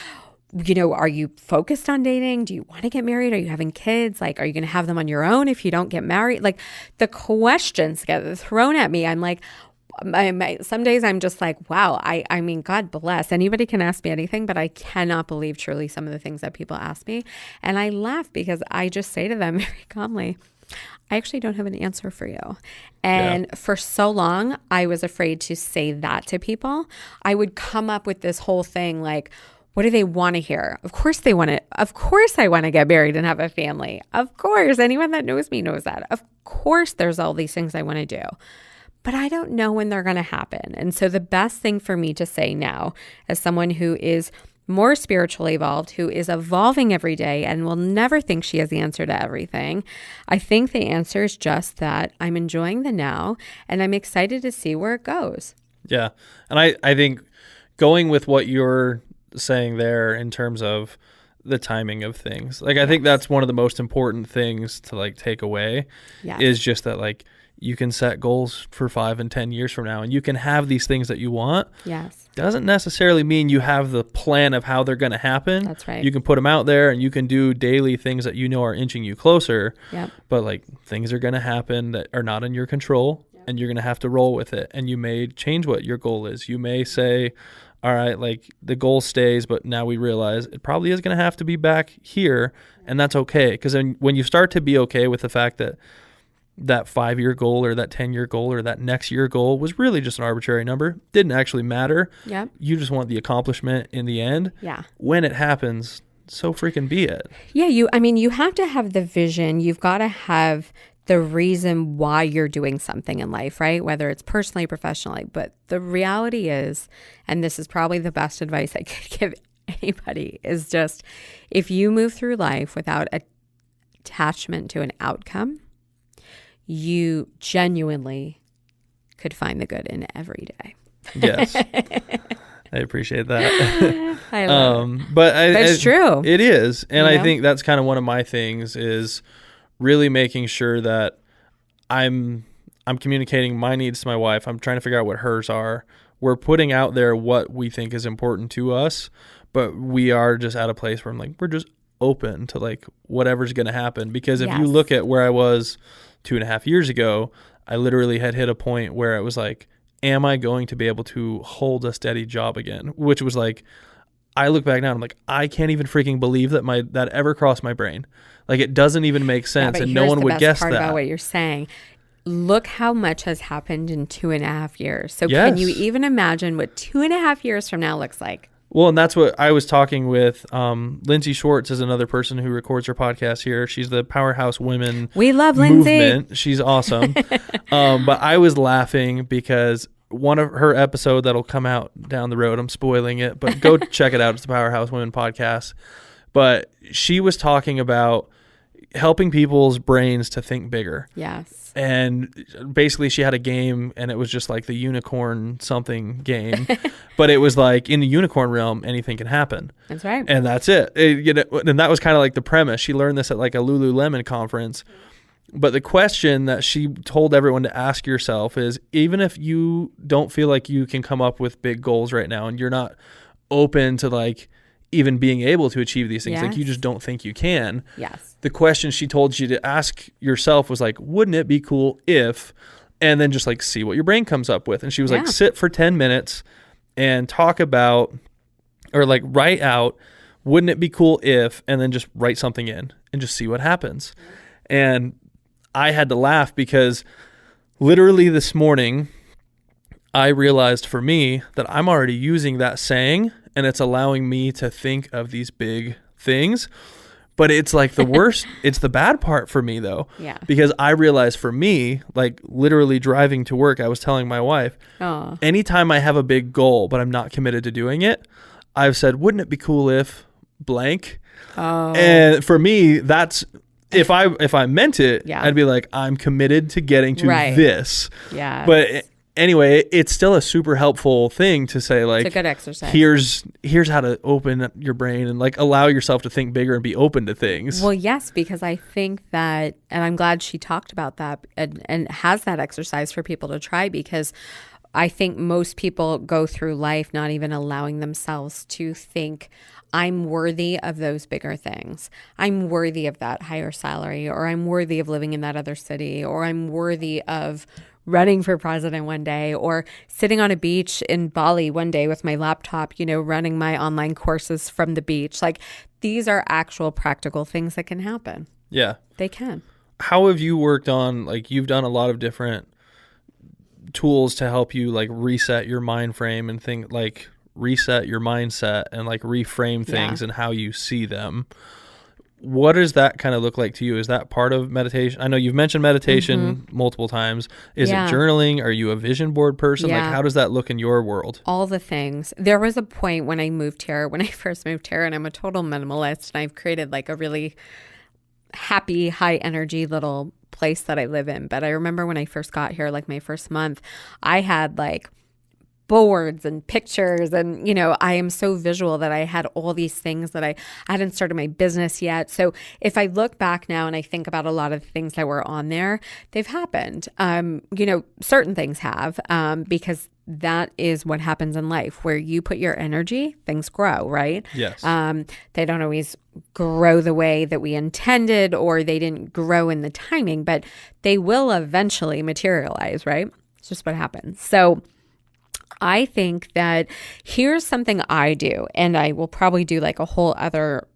you know, are you focused on dating? Do you want to get married? Are you having kids? Like, are you going to have them on your own if you don't get married? Like the questions get thrown at me. I'm like, some days I'm just like, wow, I mean, God bless. Anybody can ask me anything, but I cannot believe truly some of the things that people ask me. And I laugh because I just say to them very calmly, I actually don't have an answer for you. And for so long, I was afraid to say that to people. I would come up with this whole thing like, what do they want to hear? Of course they want it. Of course I want to get married and have a family. Of course, anyone that knows me knows that. Of course there's all these things I want to do. But I don't know when they're going to happen. And so the best thing for me to say now, as someone who is more spiritually evolved, who is evolving every day and will never think she has the answer to everything, I think the answer is just that I'm enjoying the now and I'm excited to see where it goes. Yeah. And I think going with what you're saying there in terms of the timing of things, like I think that's one of the most important things to like take away is just that like you can set goals for 5 and 10 years from now and you can have these things that you want. Yes. Doesn't necessarily mean you have the plan of how they're going to happen. That's right. You can put them out there and you can do daily things that you know are inching you closer. Yep. But like things are going to happen that are not in your control and you're going to have to roll with it. And you may change what your goal is. You may say, all right, like the goal stays, but now we realize it probably is going to have to be back here. And that's okay. Because then when you start to be okay with the fact that that 5-year goal or that 10-year goal or that next year goal was really just an arbitrary number, didn't actually matter. Yeah. You just want the accomplishment in the end. Yeah. When it happens, so freaking be it. Yeah. You have to have the vision. You've got to have the reason why you're doing something in life, right? Whether it's personally, professionally. But the reality is, and this is probably the best advice I could give anybody, is just if you move through life without attachment to an outcome, you genuinely could find the good in every day. Yes. I appreciate that. I love it. But it's true. It is. And You I know? think that's kind of one of my things is really making sure that I'm communicating my needs to my wife. I'm trying to figure out what hers are. We're putting out there what we think is important to us, but we are just at a place where I'm like, we're just open to like whatever's going to happen. Because if you look at where I was 2.5 years ago, I literally had hit a point where it was like, am I going to be able to hold a steady job again? Which was like, I look back now and I'm like, I can't even freaking believe that ever crossed my brain. Like it doesn't even make sense, and no one would guess that. Here's the best part about what you're saying. Look how much has happened in 2.5 years. So Yes. Can you even imagine what 2.5 years from now looks like? Well, and that's what I was talking with. Lindsay Schwartz is another person who records her podcast here. She's the Powerhouse Women We love Lindsay. movement. She's awesome. But I was laughing because one of her episode that'll come out down the road, I'm spoiling it, but go check it out. It's the Powerhouse Women podcast. But she was talking about helping people's brains to think bigger. Yes. And basically she had a game, and it was just like the unicorn something game, but it was like in the unicorn realm, anything can happen. That's right. And that's it. And that was kind of like the premise. She learned this at like a Lululemon conference. But the question that she told everyone to ask yourself is, even if you don't feel like you can come up with big goals right now, and you're not open to like even being able to achieve these things, like you just don't think you can. Yes. The question she told you to ask yourself was like, wouldn't it be cool if, and then just like see what your brain comes up with. And she was like, sit for 10 minutes and talk about, or like write out, wouldn't it be cool if, and then just write something in and just see what happens. And I had to laugh because literally this morning I realized for me that I'm already using that saying, and it's allowing me to think of these big things. But it's like the worst, it's the bad part for me though. Yeah. Because I realized for me, like literally driving to work, I was telling my wife, anytime I have a big goal, but I'm not committed to doing it, I've said, wouldn't it be cool if blank? And for me, that's, if I meant it, I'd be like, I'm committed to getting to this. Yeah. But anyway, it's still a super helpful thing to say, like, it's a good exercise. Here's how to open your brain and like allow yourself to think bigger and be open to things. Well, yes, because I think that, and I'm glad she talked about that and has that exercise for people to try, because I think most people go through life not even allowing themselves to think, I'm worthy of those bigger things. I'm worthy of that higher salary, or I'm worthy of living in that other city, or I'm worthy of running for president one day, or sitting on a beach in Bali one day with my laptop, running my online courses from the beach. Like, these are actual practical things that can happen. Yeah. They can. How have you worked on, like, you've done a lot of different tools to help you like reset your mind frame and think, like reset your mindset and like reframe things and how you see them. What does that kind of look like to you? Is that part of meditation? I know you've mentioned meditation multiple times. Is it journaling? Are you a vision board person? Like, how does that look in your world? All the things. There was a point when I first moved here, and I'm a total minimalist, and I've created like a really happy, high energy little place that I live in. But I remember when I first got here, like my first month, I had like boards and pictures, and I am so visual that I had all these things that I hadn't started my business yet. So if I look back now and I think about a lot of the things that were on there, they've happened. Certain things have, because that is what happens in life. Where you put your energy, things grow, right? Yes. They don't always grow the way that we intended, or they didn't grow in the timing, but they will eventually materialize, right? It's just what happens. So I think that here's something I do, and I will probably do like a whole other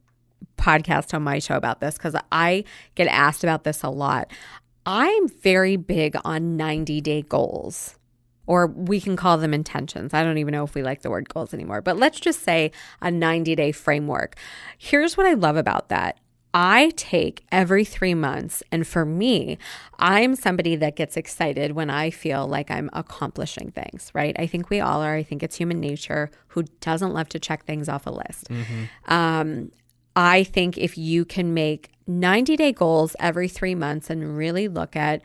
podcast on my show about this, because I get asked about this a lot. I'm very big on 90-day goals, or we can call them intentions. I don't even know if we like the word goals anymore, but let's just say a 90-day framework. Here's what I love about that. I take every 3 months, and for me, I'm somebody that gets excited when I feel like I'm accomplishing things, right? I think we all are. I think it's human nature. Who doesn't love to check things off a list? I think if you can make 90-day goals every 3 months and really look at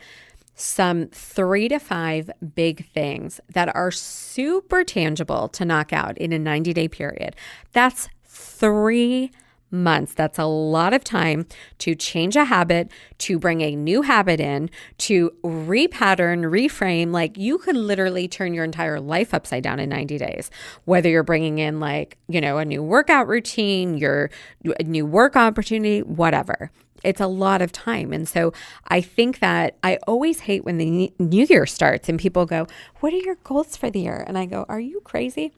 some 3 to 5 big things that are super tangible to knock out in a 90-day period, that's 3 months. That's a lot of time to change a habit, to bring a new habit in, to repattern, reframe. Like, you could literally turn your entire life upside down in 90 days, whether you're bringing in like, a new workout routine, a new work opportunity, whatever. It's a lot of time. And so I think that I always hate when the new year starts and people go, what are your goals for the year? And I go, are you crazy?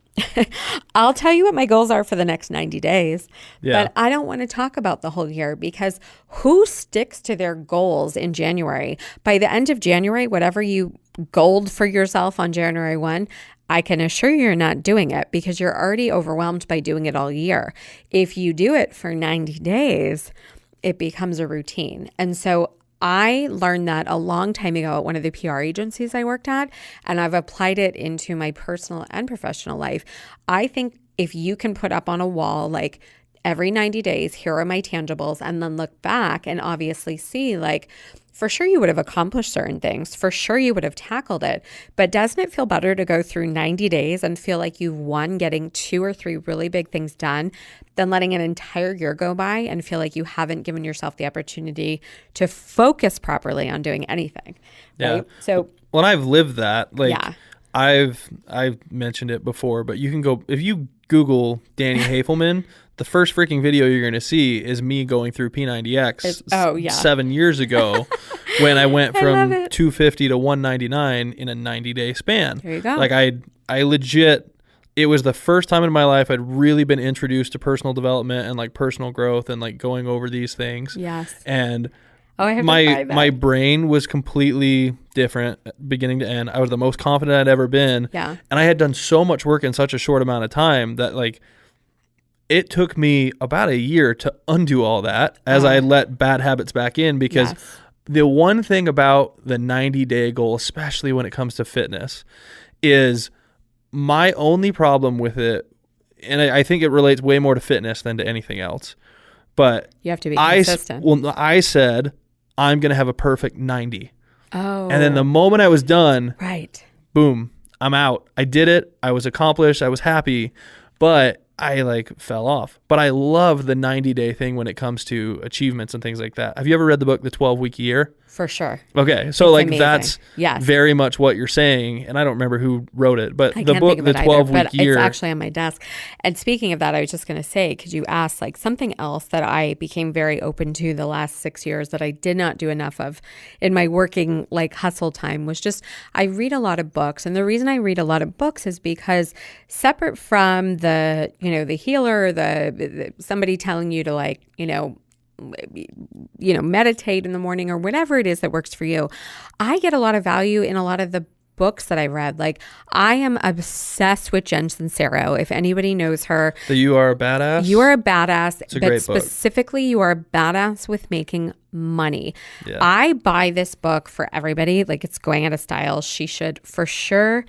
I'll tell you what my goals are for the next 90 days, but I don't want to talk about the whole year, because who sticks to their goals in January? By the end of January, whatever you goaled for yourself on January 1, I can assure you you're not doing it, because you're already overwhelmed by doing it all year. If you do it for 90 days, it becomes a routine. And so I learned that a long time ago at one of the PR agencies I worked at, and I've applied it into my personal and professional life. I think if you can put up on a wall, like, every 90 days, here are my tangibles, and then look back and obviously see, like, for sure you would have accomplished certain things. For sure you would have tackled it. But doesn't it feel better to go through 90 days and feel like you've won getting 2 or 3 really big things done than letting an entire year go by and feel like you haven't given yourself the opportunity to focus properly on doing anything? Right? Yeah. So, well, I've lived that. Like, yeah. I've mentioned it before, but you can go, if you Google Danny Hoefelmann, the first freaking video you're going to see is me going through P90X 7 years ago when I went from 250 to 199 in a 90-day span. There you go. Like I legit, it was the first time in my life I'd really been introduced to personal development and like personal growth and like going over these things. Yes. And I have to try that. My brain was completely different beginning to end. I was the most confident I'd ever been. Yeah. And I had done so much work in such a short amount of time that like it took me about a year to undo all that as I let bad habits back in, because the one thing about the 90-day goal, especially when it comes to fitness, is my only problem with it, and I think it relates way more to fitness than to anything else, but you have to be consistent. I said, I'm going to have a perfect 90. Oh. And then the moment I was done, right, boom, I'm out. I did it. I was accomplished. I was happy, but I like fell off. But I love the 90-day thing when it comes to achievements and things like that. Have you ever read the book, The 12-Week Year? For sure. Okay. So it's like amazing. That's very much what you're saying. And I don't remember who wrote it, but the book, The 12-Week Year. It's actually on my desk. And speaking of that, I was just going to say, because you asked, like, something else that I became very open to the last 6 years that I did not do enough of in my working like hustle time was just, I read a lot of books. And the reason I read a lot of books is because separate from the, the healer, the somebody telling you to like, meditate in the morning or whatever it is that works for you. I get a lot of value in a lot of the books that I read. Like, I am obsessed with Jen Sincero. If anybody knows her. The You Are a Badass? You Are a Badass. It's a great book. Specifically, you are a badass with making money. Yeah. I buy this book for everybody. Like, it's going out of style. She should for sure.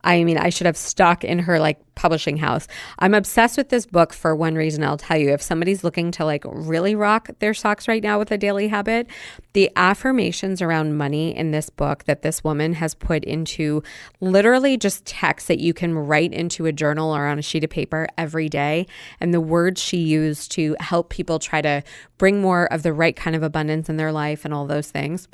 I mean, I should have stock in her like publishing house. I'm obsessed with this book for one reason. I'll tell you, if somebody's looking to like really rock their socks right now with a daily habit, the affirmations around money in this book that this woman has put into literally just text that you can write into a journal or on a sheet of paper every day, and the words she used to help people try to bring more of the right kind of abundance in their life and all those things.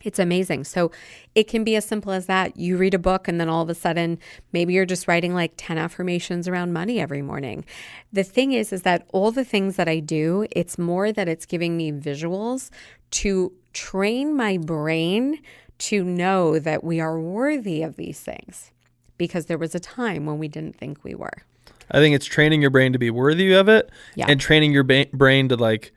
It's amazing. So it can be as simple as that. You read a book and then all of a sudden, maybe you're just writing like 10 affirmations around money every morning. The thing is that all the things that I do, it's more that it's giving me visuals to train my brain to know that we are worthy of these things, because there was a time when we didn't think we were. I think it's training your brain to be worthy of it, and training your brain to like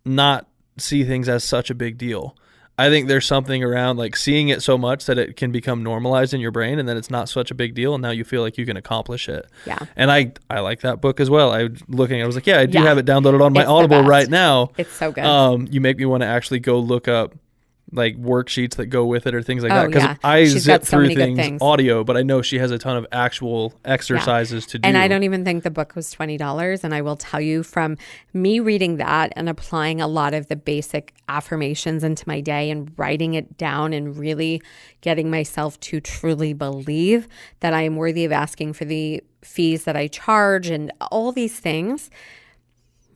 not see things as such a big deal. I think there's something around like seeing it so much that it can become normalized in your brain, and then it's not such a big deal, and now you feel like you can accomplish it. Yeah. And I like that book as well. I was like, I do have it downloaded on my Audible right now. It's so good. You make me want to actually go look up like worksheets that go with it or things like that, because I zip through things audio, but I know she has a ton of actual exercises to do. And I don't even think the book was $20. And I will tell you, from me reading that and applying a lot of the basic affirmations into my day and writing it down and really getting myself to truly believe that I am worthy of asking for the fees that I charge and all these things,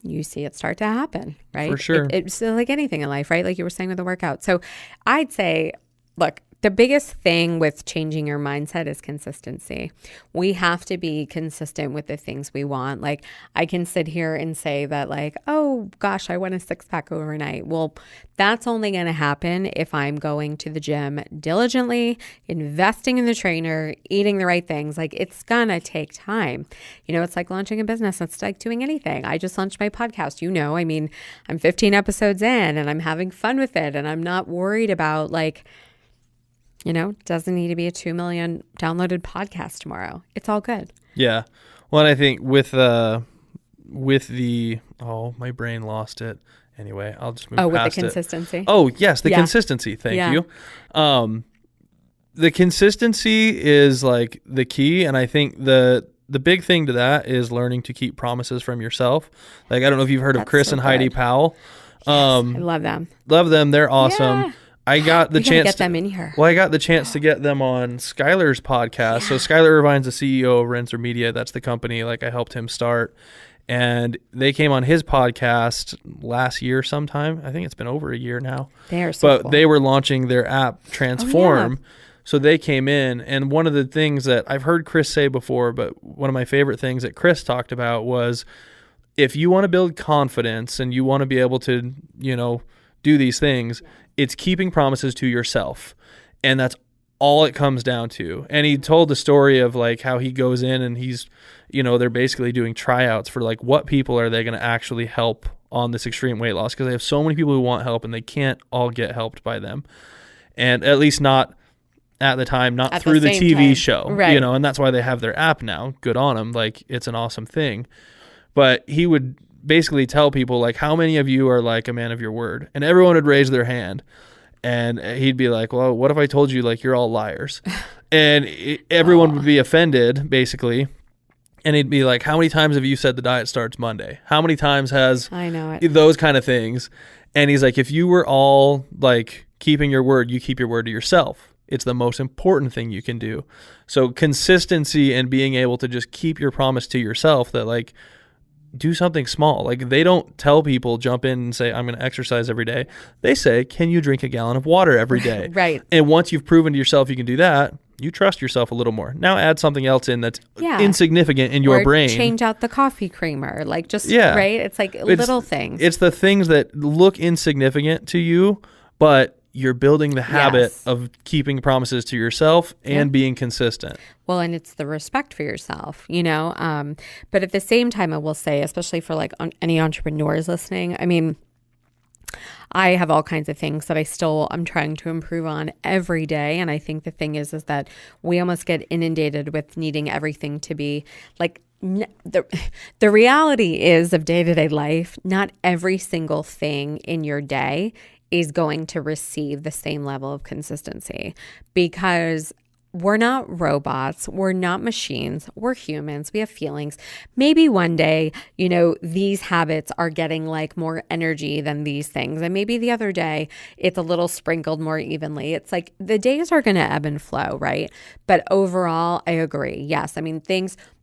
you see it start to happen, right? For sure. It's like anything in life, right? Like you were saying with the workout. So I'd say, look, the biggest thing with changing your mindset is consistency. We have to be consistent with the things we want. Like, I can sit here and say that like, oh gosh, I want a 6-pack overnight. Well, that's only going to happen if I'm going to the gym diligently, investing in the trainer, eating the right things. Like, it's going to take time. It's like launching a business. It's like doing anything. I just launched my podcast. I mean, I'm 15 episodes in and I'm having fun with it. And I'm not worried about like, doesn't need to be a 2 million downloaded podcast tomorrow. It's all good. Yeah. Well, and I think with the, my brain lost it. Anyway, I'll just move past it. With the consistency? Oh, yes, the consistency. Thank you. The consistency is like the key. And I think the the big thing to that is learning to keep promises from yourself. Like, I don't know if you've heard of That's Chris so and Heidi good. Powell. I love them. Love them. They're awesome. Yeah. I got the We gotta chance get them in here. Well, I got the chance to get them on Skylar's podcast. So Skylar Irvine's the CEO of Renser Media. That's the company like I helped him start. And they came on his podcast last year sometime. I think it's been over a year now. They are so cool. They were launching their app Transform. So they came in, and one of the things that I've heard Chris say before, but one of my favorite things that Chris talked about was, if you want to build confidence and you want to be able to, do these things, it's keeping promises to yourself. And that's all it comes down to. And he told the story of like how he goes in and he's, they're basically doing tryouts for like what people are they going to actually help on this extreme weight loss, because they have so many people who want help and they can't all get helped by them. And at least not at the time, not at through the TV time. show, right. And that's why they have their app now. Good on them. Like, it's an awesome thing. But he would basically tell people like, how many of you are like a man of your word? And everyone would raise their hand. And he'd be like, well, what if I told you like you're all liars? And everyone would be offended, basically. And he'd be like, how many times have you said the diet starts Monday? How many times has I know it. those kind of things? And he's like, if you were all like keeping your word, you keep your word to yourself. It's the most important thing you can do. So consistency and being able to just keep your promise to yourself, that like, do something small. Like, they don't tell people jump in and say, I'm going to exercise every day. They say, can you drink a gallon of water every day? Right. And once you've proven to yourself you can do that, you trust yourself a little more. Now add something else in that's insignificant in your brain. Change out the coffee creamer. Like, just, right? It's like little things. It's the things that look insignificant to you, but you're building the habit of keeping promises to yourself and being consistent. Well, and it's the respect for yourself, but at the same time, I will say, especially for like any entrepreneurs listening, I mean, I have all kinds of things that I'm trying to improve on every day. And I think the thing is that we almost get inundated with needing everything to be like, the reality is of day-to-day life, not every single thing in your day is going to receive the same level of consistency, because we're not robots. We're not machines. We're humans. We have feelings. Maybe one day, these habits are getting like more energy than these things. And maybe the other day it's a little sprinkled more evenly. It's like the days are going to ebb and flow, right? But overall, I agree. Yes. I mean,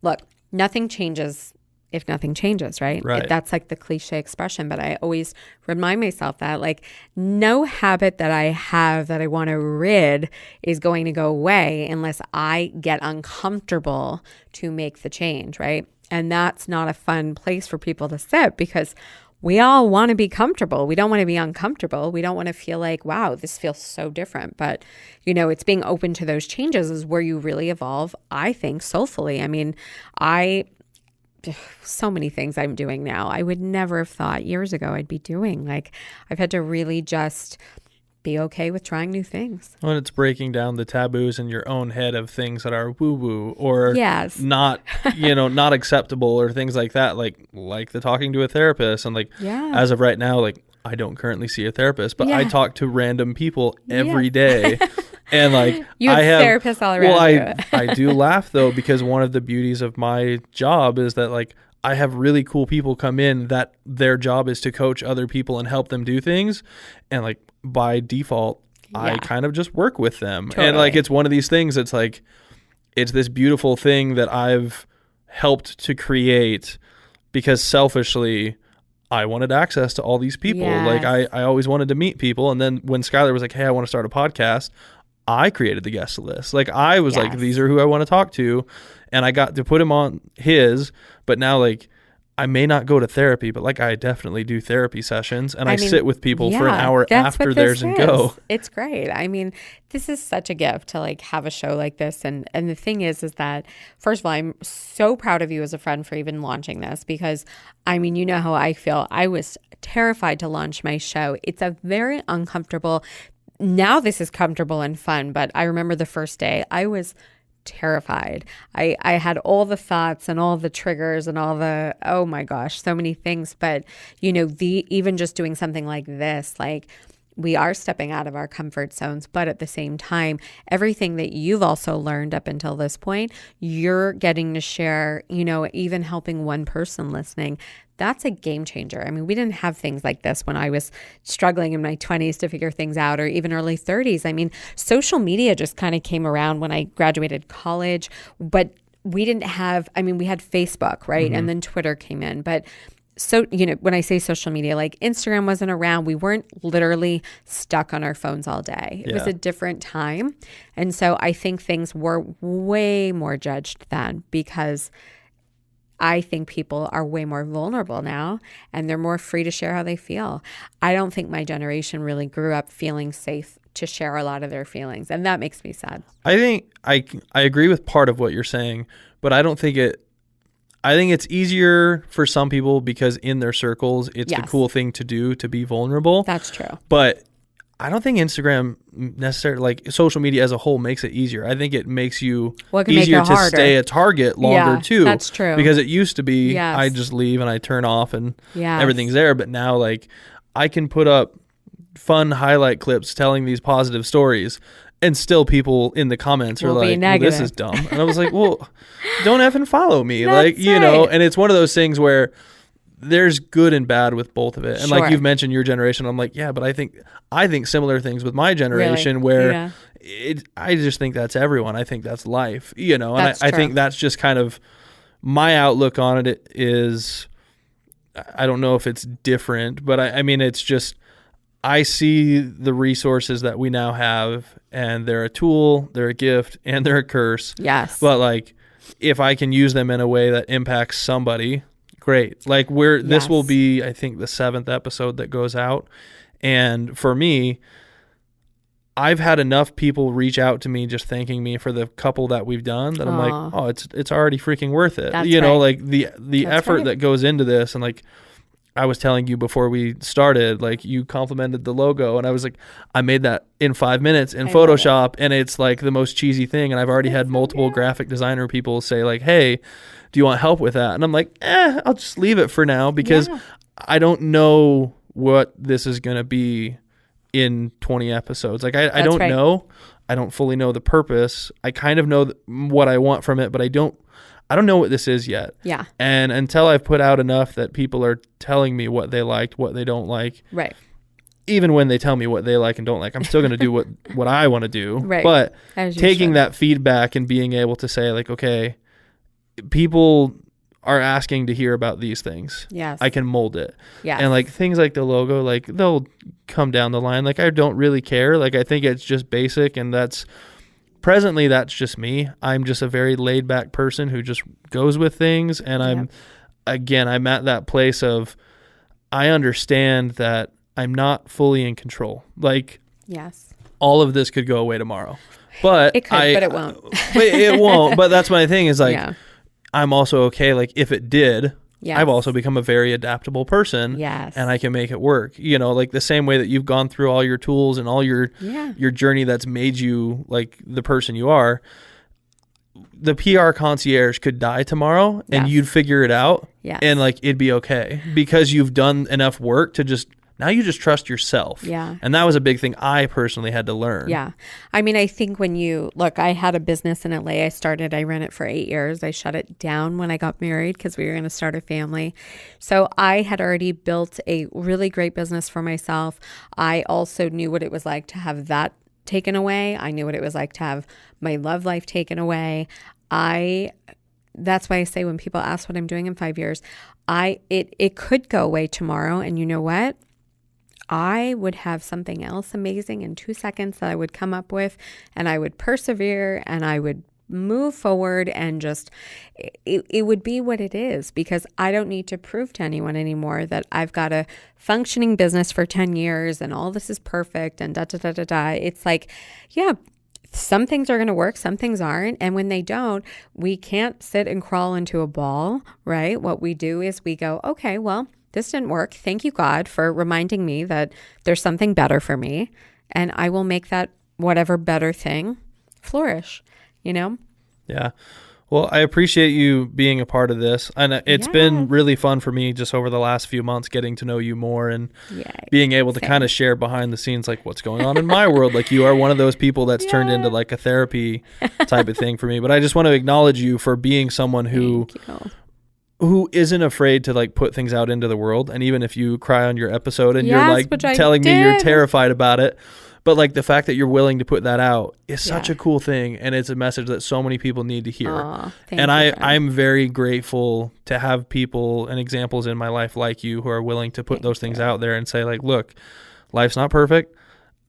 look, nothing changes if nothing changes, right? That's like the cliche expression, but I always remind myself that like no habit that I have that I want to rid is going to go away unless I get uncomfortable to make the change, right? And that's not a fun place for people to sit, because we all want to be comfortable. We don't want to be uncomfortable. We don't want to feel like, wow, this feels so different. But, it's being open to those changes is where you really evolve, I think, soulfully. I mean, so many things I'm doing now I would never have thought years ago I'd be doing. Like, I've had to really just be okay with trying new things. When it's breaking down the taboos in your own head of things that are woo-woo or not, not acceptable, or things like that, like the talking to a therapist. And like, as of right now, like, I don't currently see a therapist, but I talk to random people every day. And like, you have therapists all around you. I do laugh though, because one of the beauties of my job is that like, I have really cool people come in that their job is to coach other people and help them do things. And like, by default, I kind of just work with them. Totally. And like, it's one of these things. It's like, it's this beautiful thing that I've helped to create, because selfishly, I wanted access to all these people. Like, I always wanted to meet people. And then when Skylar was like, hey, I want to start a podcast, I created the guest list. Like, I was like, these are who I want to talk to. And I got to put him on his, but now like, I may not go to therapy, but like, I definitely do therapy sessions, and I sit with people for an hour after theirs and go. It's great. I mean, this is such a gift to like have a show like this. And the thing is that, first of all, I'm so proud of you as a friend for even launching this, because I mean, you know how I feel. I was terrified to launch my show. It's a very uncomfortable. Now this is comfortable and fun, but I remember the first day I was terrified. I had all the thoughts and all the triggers and all the, oh my gosh, so many things. But even just doing something like this, like we are stepping out of our comfort zones, but at the same time, everything that you've also learned up until this point, you're getting to share, even helping one person listening. That's a game changer. I mean, we didn't have things like this when I was struggling in my 20s to figure things out, or even early 30s. I mean, social media just kind of came around when I graduated college, but we didn't have, we had Facebook, right? And then Twitter came in, but so, when I say social media, like Instagram wasn't around, we weren't literally stuck on our phones all day. It was a different time. And so I think things were way more judged then, because I think people are way more vulnerable now and they're more free to share how they feel. I don't think my generation really grew up feeling safe to share a lot of their feelings. And that makes me sad. I think I agree with part of what you're saying, but I think it's easier for some people because in their circles, it's the cool thing to do, to be vulnerable. That's true. But I don't think Instagram necessarily, like social media as a whole, makes it easier. I think it makes you easier to stay a target longer too. That's true. Because it used to be, I just leave and I turn off and everything's there. But now, like, I can put up fun highlight clips telling these positive stories, and still people in the comments are like, well, this is dumb. And I was like, well, don't effing follow me. That's right. And it's one of those things where there's good and bad with both of it. And like you've mentioned your generation, I'm like, yeah, but I think similar things with my generation where I just think that's everyone. I think that's life, and I think that's just kind of my outlook on it is, I don't know if it's different, but I mean, it's just, I see the resources that we now have, and they're a tool, they're a gift, and they're a curse. Yes. But like, if I can use them in a way that impacts somebody, great. Like this will be, I think, the 7th episode that goes out. And for me, I've had enough people reach out to me just thanking me for the couple that we've done that I'm like, oh, it's already freaking worth it. That's like the effort that goes into this. And like, I was telling you before we started, like, you complimented the logo, and I was like, I made that in 5 minutes in Photoshop, and it's like the most cheesy thing. And I've already had multiple graphic designer people say like, hey, do you want help with that? And I'm like, I'll just leave it for now, because I don't know what this is going to be in 20 episodes. Like, I don't know. I don't fully know the purpose. I kind of know what I want from it, but I don't know what this is yet. Yeah. And until I've put out enough that people are telling me what they liked, what they don't like. Right. Even when they tell me what they like and don't like, I'm still going to do what I want to do. Right. But taking that feedback and being able to say like, okay, people are asking to hear about these things. Yes. I can mold it. Yeah. And like things like the logo, like they'll come down the line. Like, I don't really care. Like, I think it's just basic, and presently that's just me. I'm just a very laid back person who just goes with things. And I'm at that place of, I understand that I'm not fully in control. Like, all of this could go away tomorrow, but it could, but it won't. It won't. But that's my thing is like, I'm also okay. Like, if it did, I've also become a very adaptable person. Yes. And I can make it work. Like the same way that you've gone through all your tools and all your journey that's made you like the person you are. The PR concierge could die tomorrow and you'd figure it out. Yes. And like, it'd be okay because you've done enough work to now you just trust yourself. Yeah. And that was a big thing I personally had to learn. Yeah. I mean, I think when I had a business in LA. I ran it for 8 years. I shut it down when I got married because we were going to start a family. So I had already built a really great business for myself. I also knew what it was like to have that taken away. I knew what it was like to have my love life taken away. That's why I say when people ask what I'm doing in 5 years, it could go away tomorrow. And you know what? I would have something else amazing in 2 seconds that I would come up with, and I would persevere and I would move forward, and just it would be what it is, because I don't need to prove to anyone anymore that I've got a functioning business for 10 years and all this is perfect and da da da da da. It's like, some things are going to work, some things aren't. And when they don't, we can't sit and crawl into a ball, right? What we do is we go, okay, well, this didn't work. Thank you, God, for reminding me that there's something better for me. And I will make that whatever better thing flourish, Yeah. Well, I appreciate you being a part of this. And it's been Yes. really fun for me just over the last few months getting to know you more and Yay. being able to Same. kind of share behind the scenes, like what's going on in my world. Like you are one of those people that's turned into Yeah. like a therapy type of thing for me. But I just want to acknowledge you for being someone who Thank you. who isn't afraid to like put things out into the world. And even if you cry on your episode and Yes, you're like which I telling me you're did. terrified about it, but like the fact that you're willing to put that out is such Yeah. a cool thing. And it's a message that so many people need to hear. Aw, thank And you, friend. I'm very grateful to have people and examples in my life like you who are willing to put those things out there and say like, look, life's not perfect.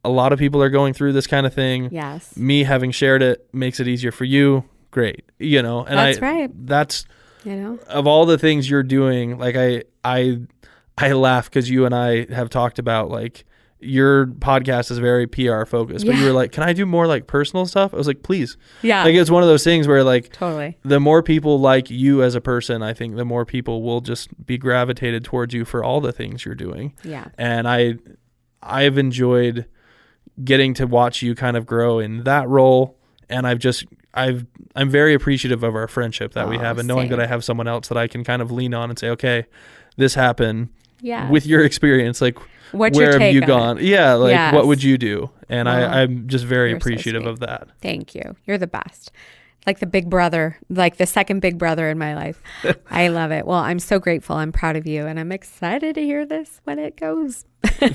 A lot of people are going through this kind of thing. Yes. Me having shared it makes it easier for you. Great. You know, and That's right. That's You know? of all the things you're doing. Like I laugh because you and I have talked about like your podcast is very PR focused, but you Yeah. were like, can I do more like personal stuff? I was like, please. Yeah. Like it's one of those things where like Totally. the more people like you as a person, I think the more people will just be gravitated towards you for all the things you're doing. Yeah. And I've enjoyed getting to watch you kind of grow in that role. And I'm very appreciative of our friendship that we Oh, have and knowing same. that I have someone else that I can kind of lean on and say, okay, this happened Yeah. with your experience. Like, What's where your have take you on gone? it? Yeah. Like, Yes. what would you do? And Well, I'm just very you're so appreciative sweet. of that. Thank you. You're the best. Like the big brother, like the second big brother in my life. I love it. Well, I'm so grateful. I'm proud of you. And I'm excited to hear this when it goes.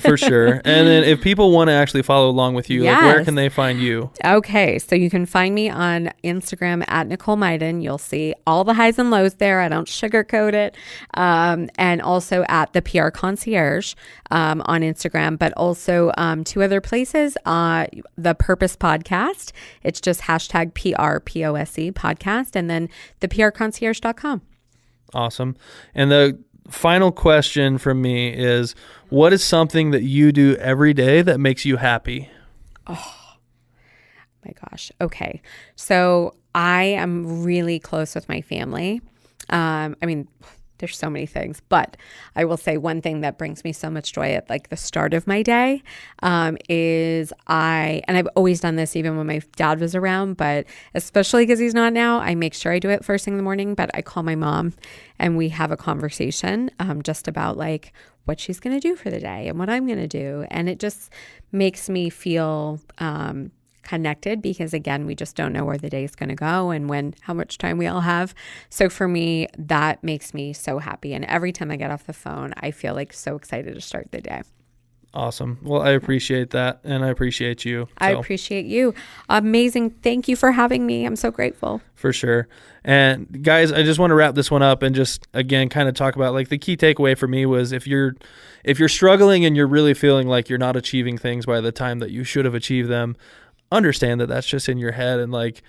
For sure. And then if people want to actually follow along with you, like where Yes. can they find you? Okay, so you can find me on Instagram at Nicole Myden. You'll see all the highs and lows there. I don't sugarcoat it. And also at the PR Concierge on Instagram, but also two other places. The Purpose Podcast. It's just hashtag PRPOSE podcast. And then the PRconcierge.com. Awesome. And the final question from me is, what is something that you do every day that makes you happy? My gosh. Okay. So I am really close with my family. I mean, there's so many things, but I will say one thing that brings me so much joy at like the start of my day is and I've always done this even when my dad was around, but especially because he's not now, I make sure I do it first thing in the morning, but I call my mom and we have a conversation just about like what she's going to do for the day and what I'm going to do. And it just makes me feel connected because again, we just don't know where the day is going to go and how much time we all have. So for me, that makes me so happy. And every time I get off the phone, I feel like so excited to start the day. Awesome. Well, I appreciate that. And I appreciate you. I appreciate you. Amazing. Thank you for having me. I'm so grateful. For sure. And guys, I just want to wrap this one up and just again kind of talk about like the key takeaway for me was if you're struggling and you're really feeling like you're not achieving things by the time that you should have achieved them, understand that that's just in your head. And like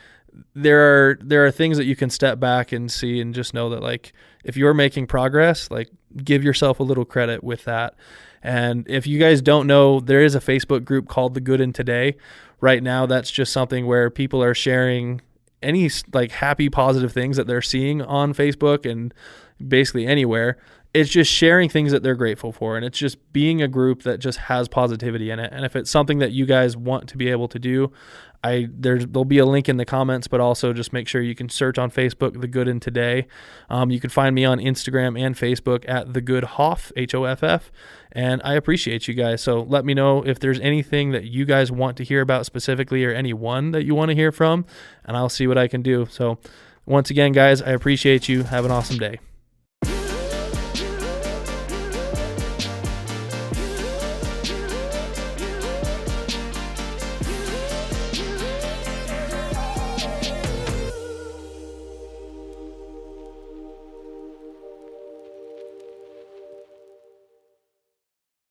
there are things that you can step back and see and just know that like if you're making progress, like give yourself a little credit with that. And if you guys don't know, there is a Facebook group called The Good in Today. Right now, that's just something where people are sharing any like happy, positive things that they're seeing on Facebook and basically anywhere. It's just sharing things that they're grateful for. And it's just being a group that just has positivity in it. And if it's something that you guys want to be able to do, there'll be a link in the comments, but also just make sure you can search on Facebook, The Good in Today. You can find me on Instagram and Facebook at The Good Hoff, Hoff. And I appreciate you guys. So let me know if there's anything that you guys want to hear about specifically or anyone that you want to hear from, and I'll see what I can do. So once again, guys, I appreciate you. Have an awesome day.